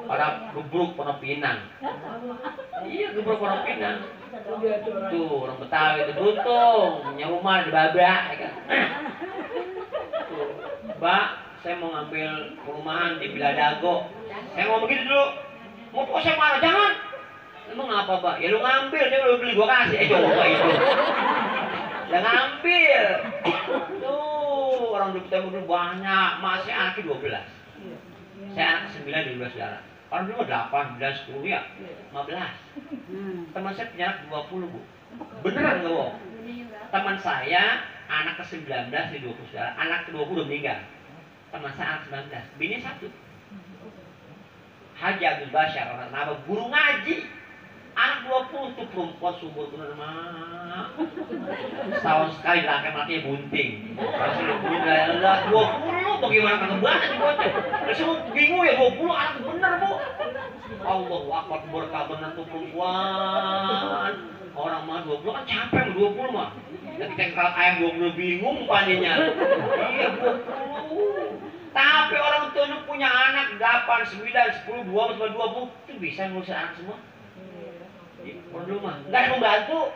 Orang Gebruk Pondok Pinang. Iya, Gebruk Pondok Pinang. Tuh orang Betawi itu beruntung punya rumah di Babak, ya kan? Tuh, Mbak. Saya mau ngambil perumahan di Biladago. Saya ngomong begitu dulu. Mau kok saya marah? Jangan. Emang apa, Pak? Ya lu ngambil, dia lu beli gua kasih. Coba itu. Ya ngambil. Tuh, orang dulu kita dulu banyak, masih anaknya 12. Iya. Saya anak ke-9 di 12 saudara. Orang dulu 8, 9, 10 ya, 15. Teman saya punya anak 20 bu. Beneran nggak bohong? Teman saya anak ke-19 di 20 saudara. Anak ke-20 udah meninggal. Teman saya anak 19, bini 1. Haji Abdul Basyar, orang kenapa? Guru ngaji. Anak 20 tuh perempuan subur bener mah. Setahun sekali laki-laki bunting. Rasulullah 20 bagaimana kagak banget nih bocah. Semua bingung ya 20 anak bener bu. Allahu akbar berkah bener tuh perempuan. Orang mah 20 kan capek 20 mah. Dan kita kalau ayam 20 bingung paninya. Iya 20. Tapi orang tua lu punya anak 8, 9, 10, 12, 20 itu bisa ngurus anak semua. Perlu mah, nggak ada pembantu.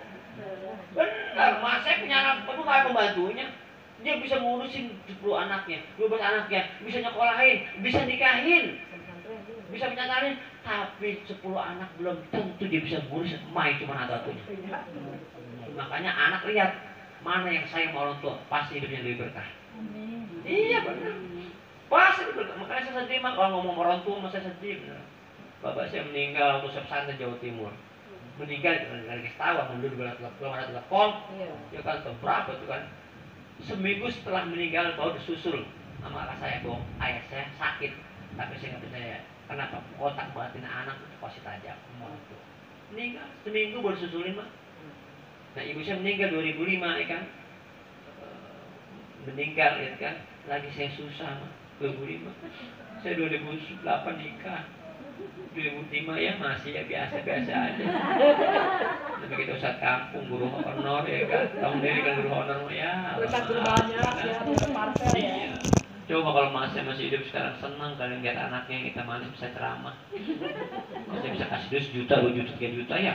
Benar, mas saya punya anak penuh nggak ada pembantunya. Dia bisa ngurusin 10 anaknya, 12 anaknya, bisa nyekolahin, bisa nikahin, bisa menyantarin. Tapi 10 anak belum tentu dia bisa ngurus. Mai cuma satunya. Makanya anak lihat mana yang sayang sama orang tua, pasti hidupnya lebih berkah. Iya benar. Pasti berkah. Makanya saya sedih mah kalau ngomong orang tua, saya sedih. Benar. Bapak saya meninggal waktu saya pesantren Jawa Timur. Meninggal dari ketawa mundur belum ada telepon. Ya kan berapa itu kan? Seminggu setelah meninggal baru disusul sama kakak saya bahwa ayah saya sakit. Tapi saya nggak percaya. Kenapa? Otak batin anak itu pasti tajam. Meninggal seminggu baru susulin mah. Nah ibu saya meninggal 2005 ya kan? Meninggal ya kan? Lagi saya susah mah 2005. Saya 2008 nikah. 2005 ya masih ya biasa-biasa aja. Tapi kita Ustaz kampung guru honor ya kan. Tahun ini kan guru honor ya. Berkat banyak ya, parcel ya. Iya. Coba kalau masih hidup sekarang senang kalian lihat anaknya kita masih bisa ceramah. Masih bisa kasih duit sejuta, 2 juta, 3 juta ya.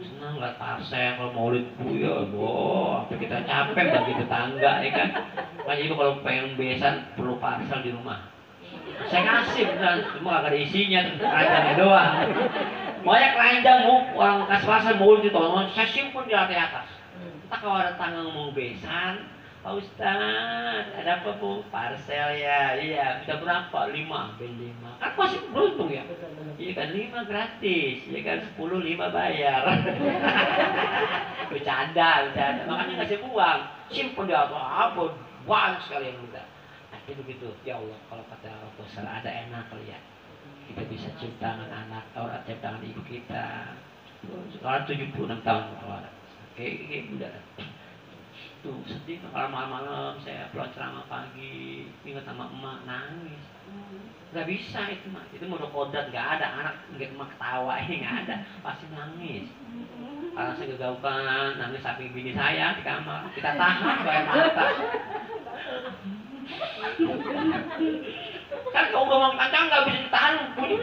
Senang lihat parcel kalau maulid bu ya, boh. Sampai kita capek bagi tetangga ya kan. Makanya ibu kalau pengen besan perlu parcel di rumah. Saya ngasih beneran, cuma gak ada isinya, keranjangnya doang. Banyak keranjang mau orang kasih pasar mau ditolong, saya simpen di lantai atas. Entah kalau ada tangga mau besan, Pak Ustadz, ada apa bu? Parcel ya, iya, bisa berapa? 5, ambil 5. Kan masih beruntung ya. Iya kan 5 gratis, iya kan 10, 5 bayar. Bercanda, makanya ngasih uang, simpen di atas, apa? Banyak sekali yang mudah. Itu begitu, ya Allah, kalau kata Rasulullah ada enak kali ya. Kita bisa cium tangan anak, atau cium tangan ibu kita. Sekarang 76 tahun kalau kayak udah. Tuh sedih kalau malam-malam saya pulang ceramah pagi, ingat sama emak nangis. Gak bisa itu mah, itu mau kodrat gak ada anak nggak cuma ketawa ini nggak ada, pasti nangis. Karena saya gegaukan, nangis samping bini saya di kamar, kita tahan bayar mata. Kan kalau ngomong kancang nggak bisa ditahan bunyi.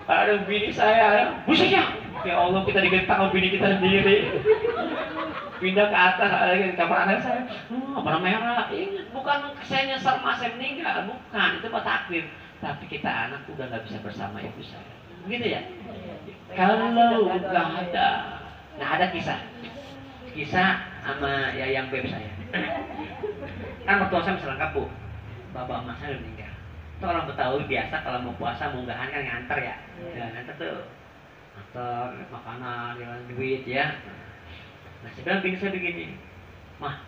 Aduh bini saya, buset ya Allah kita digentak sama bini kita sendiri. Pindah ke atas lagi di kamar anak saya. Warna merah. Ini bukan saya nyesal mas saya meninggal, bukan itu mah takdir. Tapi kita anak udah nggak bisa bersama ibu saya. Begitu ya? Kalau nggak ada, nah ada kisah sama yang beb saya. Kan mertua saya masih lengkap bu, bapak emak saya udah meninggal. Itu orang Betawi biasa kalau mau puasa munggahan kan nganter ya, nganter tuh, nganter makanan, jalan duit ya. Nah saya bilang bini saya begini, mah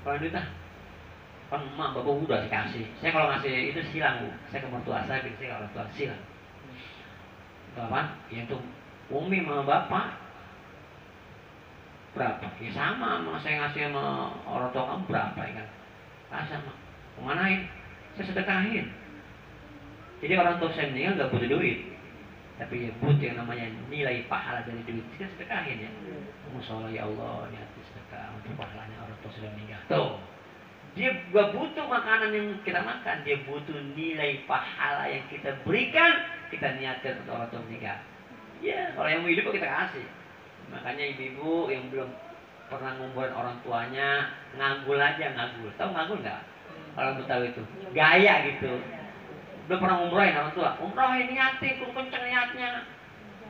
kalau duit ah, kan emak bapak udah dikasih. Saya kalau ngasih itu silang bu, saya ke mertua saya, bini saya kalau mertua silang. Bapak, ya itu umi sama bapak berapa? Ya sama saya ngasih sama orang tua kamu berapa ya kan? Sama. Kemanain? Saya sedekahin. Jadi orang tua saya meninggal nggak butuh duit, tapi ya butuh yang namanya nilai pahala dari duit. Kita sedekahin ya. Musola ya Allah, niat sedekah untuk pahalanya orang tua sudah meninggal. Tuh. Dia gak butuh makanan yang kita makan, dia butuh nilai pahala yang kita berikan, kita niatkan untuk orang tua meninggal. Ya, kalau yang mau hidup kita kasih. Makanya ibu-ibu yang belum pernah ngumpurin orang tuanya, ngagul aja ngagul. Tahu ngagul nggak? Orang Betawi itu gaya gitu. Belum pernah ngumrohin orang tua. Umrohin niatin, kenceng niatnya.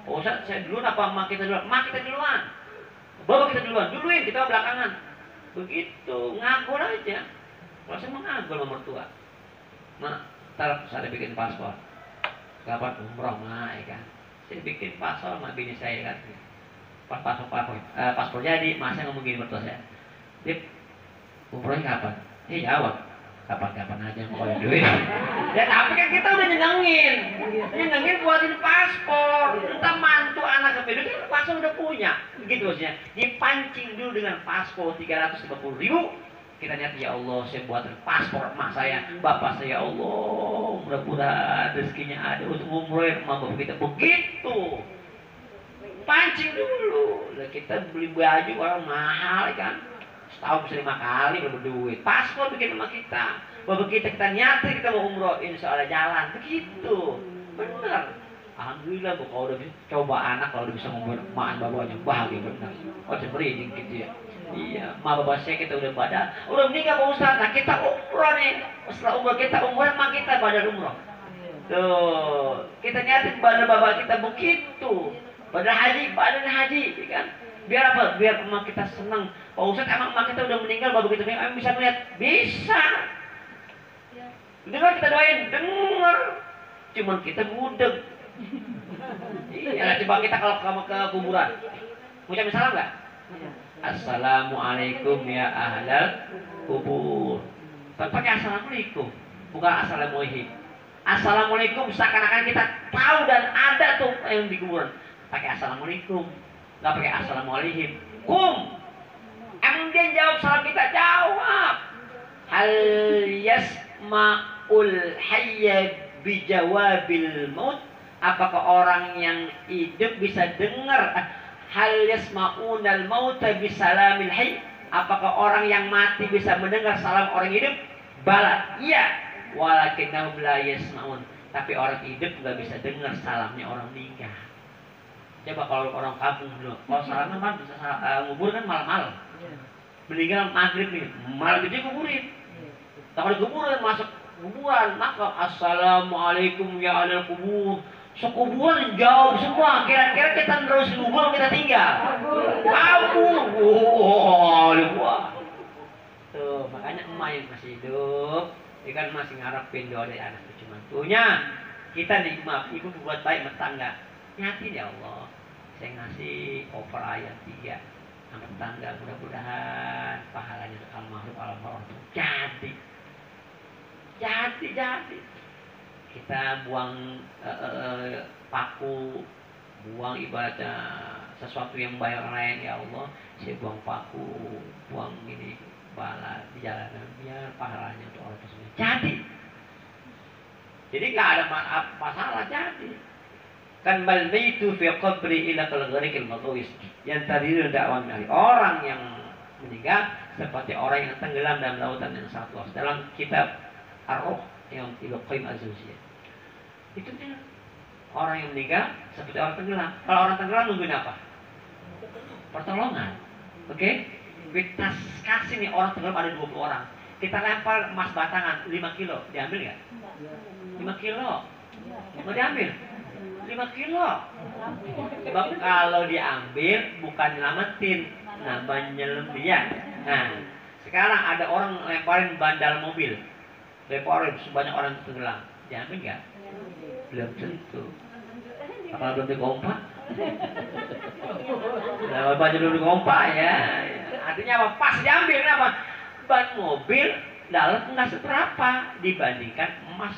Oh, saya duluan apa emak kita duluan? Emak kita duluan. Bapak kita duluan, duluin kita belakangan. Begitu, ngakur aja. Kalau saya mengakur sama mertua. Ntar saya bikin paspor. Kapan umroh mah, ya kan? Saya bikin paspor sama bini saya kan. Paspor jadi, masa ngomong gini mertua saya. Dip, umrohnya kapan? Jawab. Kapan-kapan aja mau koin duit. Ya tapi kan kita udah nyenengin buatin paspor. Entah mantu anak sampai itu paspor udah punya. Begitu maksudnya. Dipancing dulu dengan paspor 350.000. Kita niat, ya Allah, saya buatin paspor emak saya, bapak saya, ya Allah, mudah-mudahan rezekinya ada untuk umrohin emak bapak kita. Begitu. Pancing dulu. Lah kita beli baju orang mahal kan. Setahun bisa 5 kali berduit. Paspor bikin sama kita. Bapak kita nyatir kita mau umroh, insya Allah jalan. Begitu. Benar. Alhamdulillah bu, kalau udah bisa coba anak kalau udah bisa ngumur emak bapaknya bahagia benar. Oh seperti gitu ya. Iya, emak bapak saya kita udah udah meninggal Pak Ustaz. Nah kita umroh nih. Setelah umroh kita umroh emak kita badan umroh. Tuh, kita nyatir badan bapak kita begitu. Badan haji, kan? Biar apa? Biar emak kita senang. Pak Ustaz, emang emak kita udah meninggal, bapak kita meninggal, bisa melihat? Bisa. Dengar kita doain, dengar. Cuman kita gudeg. Iya, coba kita kalau ke kuburan, ucapin salam nggak? Assalamualaikum ya ahlal kubur. Pakai assalamualaikum, bukan assalamualaikum. Assalamualaikum seakan-akan kita tahu dan ada tuh yang di kuburan. Pakai assalamualaikum, nggak pakai assalamualaikum. Emang dia jawab salam kita, jawab. Hal yasma'ul hayya bijawabil maut. Apakah orang yang hidup bisa dengar? Hal yasma'unal mauta bisalamil hayy. Apakah orang yang mati bisa mendengar salam orang hidup? Bala, iya. Walakinnahum la yasma'un. Tapi orang hidup nggak bisa dengar salamnya orang meninggal. Coba kalau orang kampung dulu, kalau salamnya kan bisa ngubur kan malam-malam. Meninggal maghrib nih, malam itu kuburin. Kalau dikuburin masuk kuburan, maka assalamualaikum ya ahlal kubur. Sekuburan jauh semua. Kira-kira kita terus kubur kita tinggal. Kabur. Wah. Tuh, makanya emak yang masih hidup, dia kan masih ngarepin doa dari anak cucu mantunya. Kita nih, maaf, ibu buat baik tetangga. Nyatin ya Allah, saya ngasih over ayat 3 sama tetangga, mudah-mudahan pahalanya almarhum jadi. Kita buang paku, buang ibadah sesuatu yang baik orang lain, ya Allah, saya buang paku, buang ini bala di jalanan, biar pahalanya untuk orang tersebut jadi nggak ada masalah. Jadi kan bal maitu fi qabri ila kal gharikil madawis, yang tadi itu dakwah dari orang yang meninggal seperti orang yang tenggelam dalam lautan yang sangat luas. Dalam kitab Ar-Ruh yang Ibnu Qayyim Az-Jauziyah itu dia, orang yang meninggal seperti orang tenggelam. Kalau orang tenggelam nungguin apa? Pertolongan. Oke? Kita kasih nih orang tenggelam ada 20 orang. Kita lempar emas batangan 5 kilo, diambil nggak? 5 kilo mau diambil 5 kilo. Sebab kalau diambil bukan nyelamatin, nambah nyelam dia. Nah, sekarang ada orang lemparin bandal mobil, lemparin sebanyak orang tenggelam, diambil nggak? Belum tentu. Apalagi belum dikompak. Nah, baca dulu kompak ya. Artinya apa? Pas diambil apa? Ban mobil dalam nggak seberapa dibandingkan emas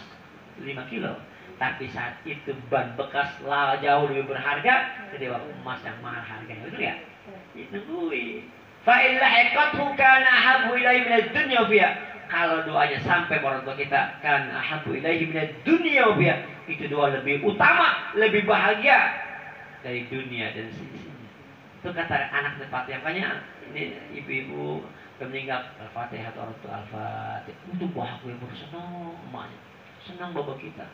5 kilo. Tapi saat itu ban bekas lah jauh lebih berharga jadi emas yang mahal harganya. Betul ya? Ditungguin. Fa illa haqqatu kana ahabbu ilaihi minad dunya fiha. Kalau doanya sampai orang tua kita kan ahabbu ilaihi minad dunya fiha, itu doa lebih utama, lebih bahagia dari dunia dan sisinya. Itu kata anak Al-Fatihah. Makanya ini ibu-ibu meninggal Al-Fatihah atau orang tua Al-Fatihah. Itu bahagia bersenang emaknya. Senang bapak kita.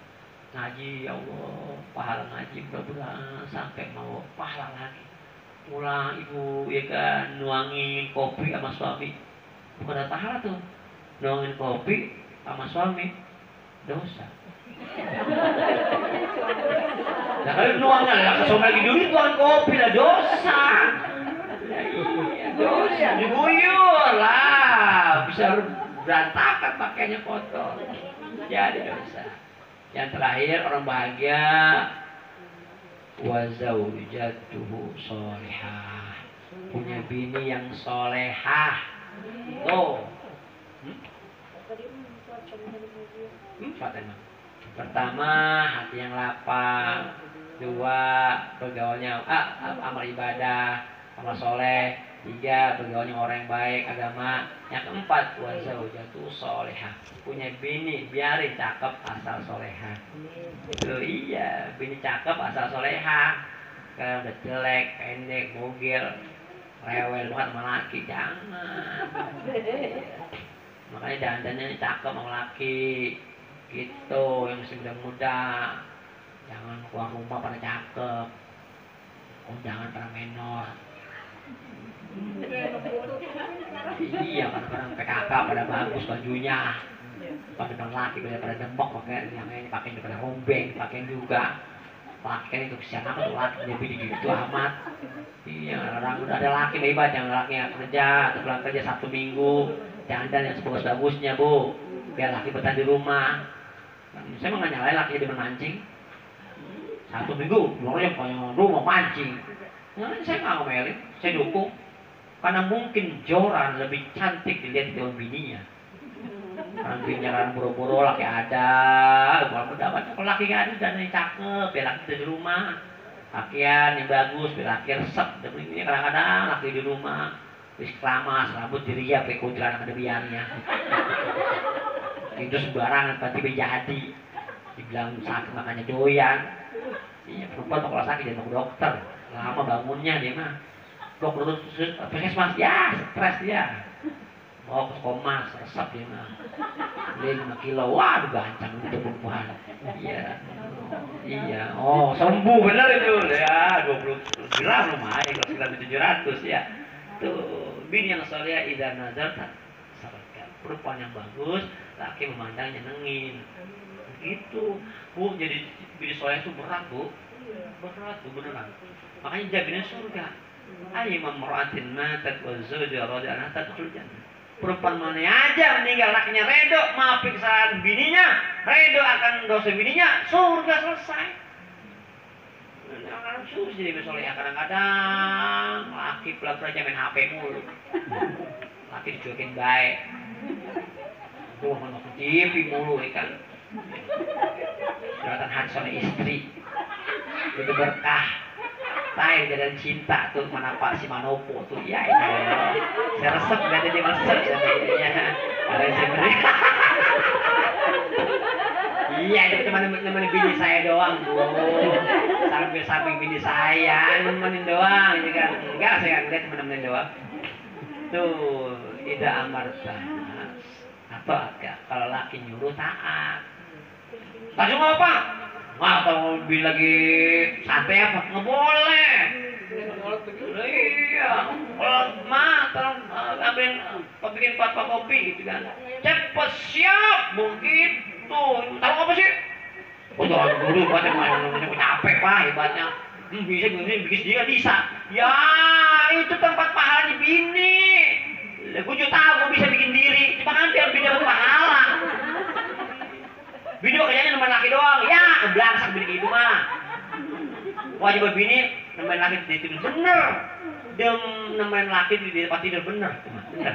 Ngaji, ya Allah, pahala ngaji mudah-mudahan sampai mau pahala lagi. Pulang ibu ya kan nuangin kopi sama suami. Bukan ada pahala tuh. Nuangin kopi sama suami dosa. Nah kalau nuangnya lah suami lagi dulu tuang kopi lah dosa. Dosa diguyur. lah, bisa berantakan pakainya kotor. Jadi dosa. Yang terakhir orang bahagia wa zaujatuhu sholihah. Punya bini yang solehah. Tuh. Empat emang. Pertama, hati yang lapang. Dua, bergaulnya amal ibadah, amal soleh. Tiga, bergaulnya orang yang baik, agama. Yang keempat, wa zaujatuhu sholihah. Punya bini, biarin cakep asal solehah. Tuh iya, bini cakep asal solehah. Kalau udah jelek, pendek, bogel, rewel banget sama laki, jangan. Makanya dandannya cakep sama laki gitu, yang masih muda-muda. Jangan keluar rumah pada cakep, jangan pada menor. Iya, kadang-kadang PKK pada bagus bajunya, pada laki pada demok, pakai yang ini pakai pada rombeng, pakai juga. Pakai itu kesian amat tuh laki jadi gitu amat. Iya, orang udah ada laki hebat yang lakinya kerja atau pulang kerja Sabtu Minggu, dandan yang sebagus-bagusnya bu, biar laki betah di rumah. Saya nggak nyalain laki dia memancing. Sabtu Minggu keluarnya kayak rumah mancing. Nah, saya nggak ngomelin, saya dukung. Karena mungkin Joran lebih cantik dilihat di bininya. Orang bininya kan buru-buru laki ada, kalau dapat kalau laki nggak ada dan yang cakep, biar laki di rumah. Pakaian yang bagus, biar laki resep. Dan ini kadang-kadang laki di rumah, wis keramas, rambut diriap, kayak kuntilanak ada biarnya. Itu sembarangan, tiba-tiba jadi. Dibilang sakit makanya doyan. Iya, perempuan kalau sakit dia mau ke dokter. Lama bangunnya dia mah. Dokter puskesmas ya, stres dia. Mau ke komas, resep dia mah. Beli 5 kilo, waduh gancang itu perempuan. Iya. Iya, oh sembuh bener itu. Ya, 20 gram lumayan kalau sekitar 700 ya. Tuh, bini yang soleh idza nazarta sabarkan. Perempuan yang bagus, laki memandang nyenengin. Gitu. Bu, jadi bini soleh itu berat, Bu. Berat, Bu, beneran. Makanya jaminan surga. Ayyamam mar'atin matat wa zawjuha radiyallahu tadkhul jannah. Perempuan mana aja meninggal lakinya redo maafin kesalahan bininya, redo akan dosa bininya, surga selesai. Kadang-kadang susah jadi misalnya kadang-kadang laki pula-pula main HP mulu, laki dicuekin baik, tuh nonton TV mulu kan, kelihatan hati sama istri, itu berkah. Tay dan cinta tuh mana Pak si Manopo tuh ya ini saya resep nggak ada dia resep ya ada yang saya beri iya itu cuma nemenin bini saya doang bu sambil samping bini saya nemenin doang ini kan enggak saya nggak ngeliat nemenin doang tuh tidak amarta atau agak kalau laki nyuruh taat tak cuma apa wah, kalau mobil lagi santai apa? Nggak boleh. Iya. Kalau tolong ambilin bikin 4 kopi gitu kan. Cepat siap, begitu. Tahu apa sih? Oh, jangan dulu, baca namanya capek pak, hebatnya. Bisa bikin dia bisa. Ya, itu tempat pahalanya bini. Gue juga tahu gue bisa bikin diri, cuma kan biar bini dapat pahala. Bini kerjanya nemenin laki doang, ya belangsak bini gitu mah. Wajib bini nemenin laki di tidur bener, dia nemenin laki di tempat tidur bener, bener.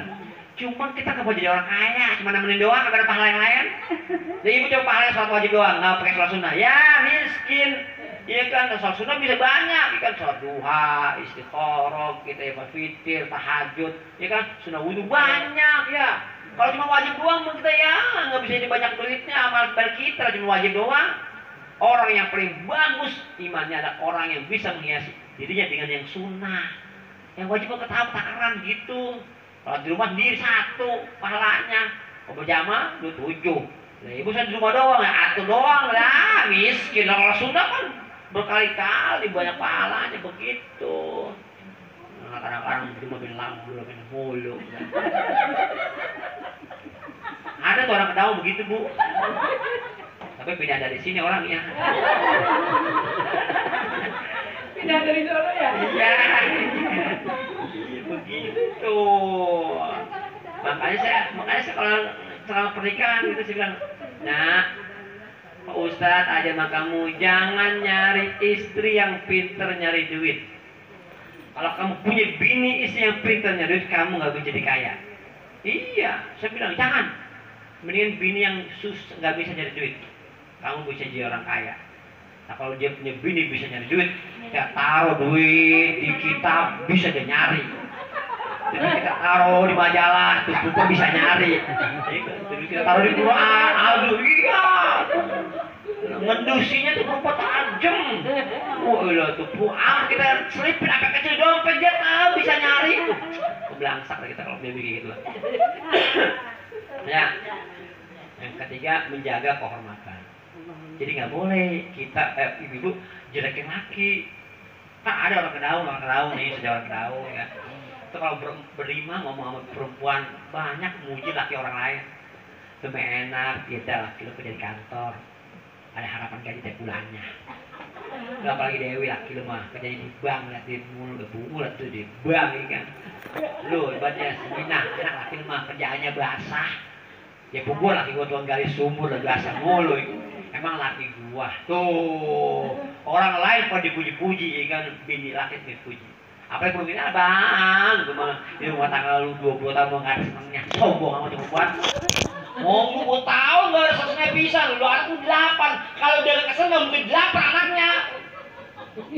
Cuma kita nggak mau jadi orang kaya, cuma nemenin doang, nggak ada pahala yang lain. Jadi ibu coba pahala sholat wajib doang, nggak pakai sholat sunnah, ya miskin. Iya kan, sholat sunnah bisa banyak, ya kan sholat duha, istikharah, kita ya fitir, tahajud, ya kan sunnah wudu banyak ya. Kalau cuma wajib doang kita ya nggak bisa jadi banyak duitnya amal baik kita cuma wajib doang. Orang yang paling bagus imannya ada orang yang bisa menghiasi dirinya dengan yang sunnah. Yang wajib ketahuan takaran gitu. Kalau di rumah sendiri 1 pahalanya, kalau berjamaah 7. Nah, ibu saya di rumah doang ya 1 doang lah miskin. Kalau sunnah kan berkali-kali banyak pahalanya begitu. Nah, kadang-kadang di mobil lampu mulu. Ada tuh orang Kedaung begitu bu, tapi pindah dari sini orangnya. Pindah dari Solo ya? Iya, begitu. makanya saya kalau selama pernikahan gitu saya bilang, nah Pak Ustadz aja sama kamu jangan nyari istri yang pinter nyari duit. Kalau kamu punya bini istri yang pinter nyari duit, kamu nggak bisa jadi kaya. Iya, saya bilang jangan. Mendingan bini yang nggak bisa nyari duit, kamu bisa jadi orang kaya. Nah kalau dia punya bini bisa nyari duit, ya taruh duit di kitab bisa dia nyari. Jadi kita taruh di majalah, terus buku bisa nyari. Jadi kita taruh di Quran, aduh iya. Ngendusinya tuh rupa tajam. Wah tuh puang kita selipin agak kecil dompet dia tahu bisa nyari. Belangsak kita kalau dia begitu lah. Ya, yang ketiga menjaga kehormatan. Jadi nggak boleh kita ibu-ibu jelekin laki. Kan ada orang kedaung nih, sejauh orang kedaung ya. Itu kalau berlima ngomong sama perempuan banyak muji laki orang lain. Lebih enak, dia laki lu kerja di kantor. Ada harapan gaji tiap bulannya. Lu apalagi Dewi laki lu mah kerja di bank, lihat di mulu tuh di bank ini kan. Lu ibaratnya seminah, enak laki lu mah kerjaannya basah. Ya pukul laki gua tuan gali sumur udah basah mulu itu. Emang laki gua tuh orang lain pada dipuji-puji ya kan, bini laki dipuji. Apa yang perlu ini abang, gua mah di rumah tangga lu 20 tahun gua nggak ada senangnya, sombong sama perempuan. Mau lu tahu nggak ada senangnya bisa, lu anak lu 8, kalau udah kesel nggak mungkin 8 anaknya.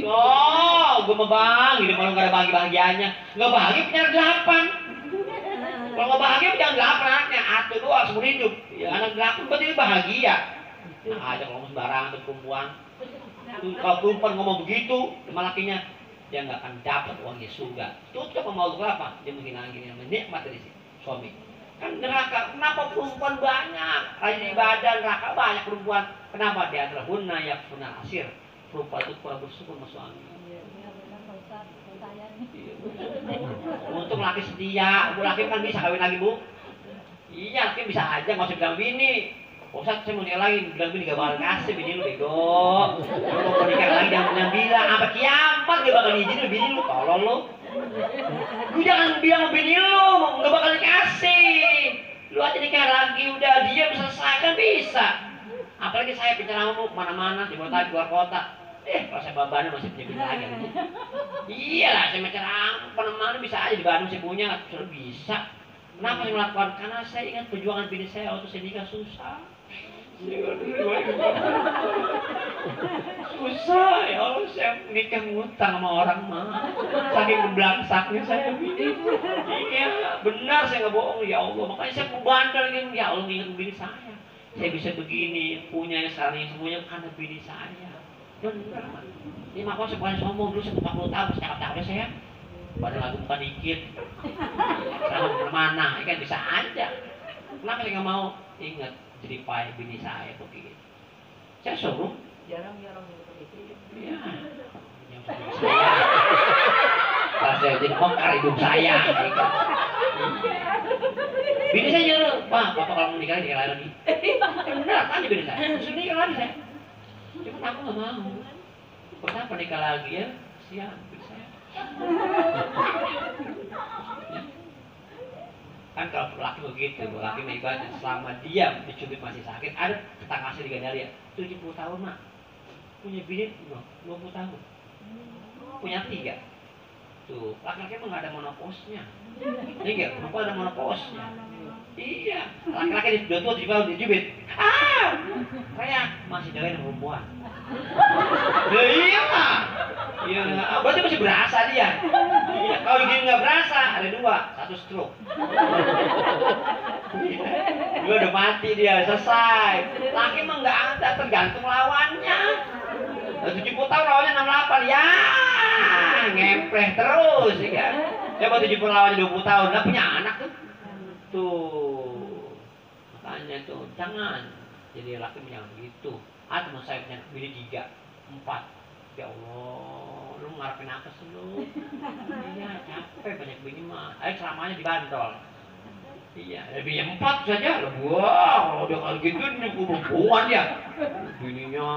Oh, gua mah bang, ini malu nggak ada bahagianya, nggak bahagia punya 8. Kalau nggak bahagia jangan 8 anaknya, atau doang seumur hidup. Ya anak 8 berarti dia bahagia. Nah aja ngomong sembarangan tuh perempuan. Kalau perempuan ngomong begitu sama lakinya, dia nggak akan dapat uangnya surga. Tutup mau apa? Dia menghina gini, menikmat dari si suami. Kan neraka, kenapa perempuan banyak? Rajin ibadah neraka banyak perempuan. Kenapa? Dia adalah hunna yang punah asir. Perempuan itu kurang bersyukur sama suami. Untuk laki setia, bu laki kan bisa kawin lagi bu. Iya, laki bisa aja nggak usah bilang bini. Ustaz saya mau nikah lagi, bilang bini gak bakal kasih bini lu bego. Lu mau nikah lagi jangan bilang, apa kiamat gak bakal izin lu bini lu, tolong lu. Lu jangan bilang bini lu gak bakal dikasih. Lu aja nikah lagi udah diam selesai kan bisa. Apalagi saya penceramah lu mana-mana di kota luar kota. Kalau saya babanya masih punya bini lagi. Iyalah saya penceramah mana-mana bisa aja di Bandung saya punya, selalu bisa. Kenapa saya melakukan? Karena saya ingat perjuangan bini saya waktu saya nikah susah. Susah ya Allah, saya nikah ngutang sama orang mah. Saking belangsaknya saya bini. Iya, benar saya nggak bohong ya Allah. Makanya saya mau bandel gitu. Ya Allah ingat bini saya. Saya bisa begini, punya yang sekarang yang semuanya karena bini saya. Benar. Ini makanya saya bukan sombong dulu saya 40 tahun cakap-cakapnya saya. Padahal aku bukan dikit. Sama kemana, kan bisa aja. Kenapa saya nggak mau? Ingat jeripai bini saya begitu. Saya suruh. Jarang-jarang seperti itu. Iya. Yang saya. Pas saya jadi mekar hidup saya. Bini saya nyuruh, Pak, Bapak kalau mau nikah lagi. Benar, tanya bini saya. Suruh nikah lagi saya. Cuma aku nggak mau. Kenapa nikah lagi ya? Siap, bini saya. Kan kalau laki begitu, laki ibadah selama dia dicubit masih sakit, ada tetangga asli di Gandaria 70 tahun mak, punya bini 20 tahun, punya 3. Tuh laki-laki emang nggak ada monoposnya, ini enggak, perempuan ada monoposnya. Iya, laki-laki di 27 tahun dicubit, kayak masih jagain perempuan. Ya iya mah. Iya, berarti masih berasa dia. Iya, kalau gini nggak berasa, ada 2, 1 stroke. Dia udah mati dia, selesai. Laki mah nggak ada, tergantung lawannya. 70 tahun lawannya 68, ya ngempleh terus, ya kan. Coba 70 lawannya 20 tahun, nggak punya anak tuh. Tuh, makanya tuh jangan. Jadi laki jangan begitu. Teman saya punya bini 3, 4. Ya Allah, lu ngarepin apa sih lu? Iya, capek banyak bini mah. Ayo ceramahnya dibandol. Iya, bini 4 saja. Wah, kalau udah kalau gitu ini hubungan ya. Bininya,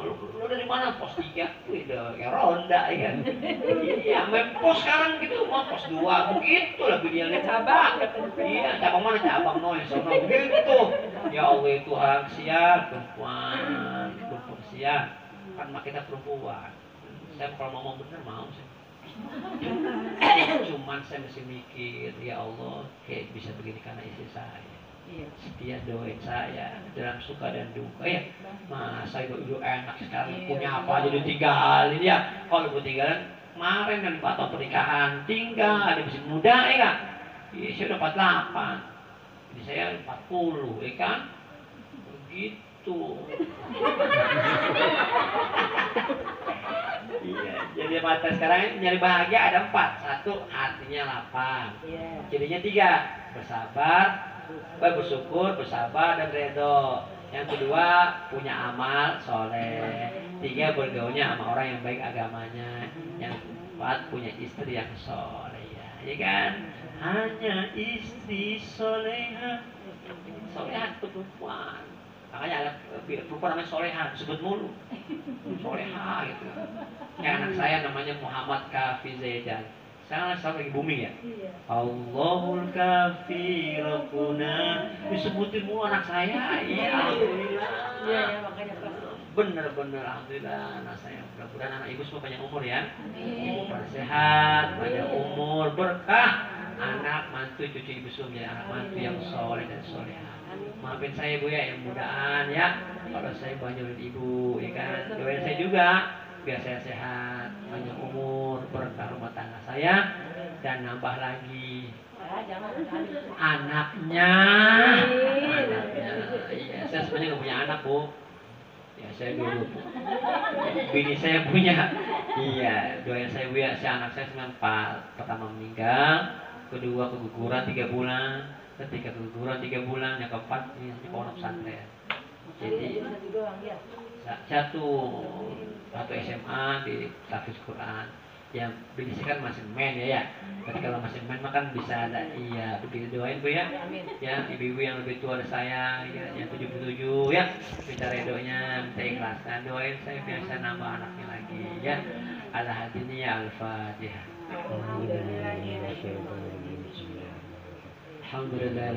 lu dari mana pos 3? Wih, ya ronda ya. Iya, main pos sekarang gitu, mau pos 2 begitu lah dia lihat cabang. Iya, cabang mana cabang noy sono begitu. Ya Allah Tuhan siap perempuan siap. Kan kita perempuan. Saya kalau ngomong bener mau sih. Cuman saya masih mikir, ya Allah, kayak bisa begini karena istri saya. Setia doain saya dalam suka dan duka ya. Masa ibu enak sekarang punya apa aja ditinggalin ya. Kalau ditinggalin kemarin kan 4 tahun pernikahan tinggal ada masih muda ya kan. Iya saya udah 48. Jadi saya 40 ya kan. Begitu. Iya, jadi mata sekarang nyari bahagia ada 4. 1 hatinya lapang. Jadinya 3 bersabar, bersyukur, bersabar dan ridho. Yang kedua punya amal soleh. 3 bergaulnya sama orang yang baik agamanya. Yang 4 punya istri yang soleh ya kan? Hanya istri soleha. Soleha itu perempuan. Makanya ada perempuan namanya soleha disebut mulu. Soleha gitu. Kayak anak saya namanya Muhammad Kafi Zaidan. Sekarang lagi booming ya. Allahul Kafi Rabbuna. Disebutin mulu anak saya. Iya, alhamdulillah. Iya, makanya bener-bener alhamdulillah anak saya. Mudah-mudahan anak ibu semua panjang umur ya. Ibu pada sehat, panjang umur, berkah. Anak mantu cucu ibu semua menjadi anak mantu yang soleh dan soleha. Maafin saya Bu ya, yang mudahan ya. Kalau saya banyak ibu, ya kan. Doain saya juga biar saya sehat, panjang umur, berkah rumah tangga saya dan nambah lagi anaknya. Iya, saya sebenarnya nggak punya anak Bu. Ya saya dulu. Bini saya punya. Iya, doain saya Bu ya. Anak saya sebenarnya pertama meninggal, kedua keguguran 3 bulan, ketiga keguguran 3 bulan, yang keempat ini pondok pesantren. Jadi satu SMA di tahfiz Quran. Yang bini kan masih main ya. Tapi kalau masih main makan bisa ada iya begitu doain Bu ya. Ya ibu-ibu yang lebih tua dari saya ya, yang 77 ya. Minta redonya, minta ikhlaskan doain saya biar saya nambah anaknya lagi ya. Ala hadini ya al-Fatihah. Alhamdulillah.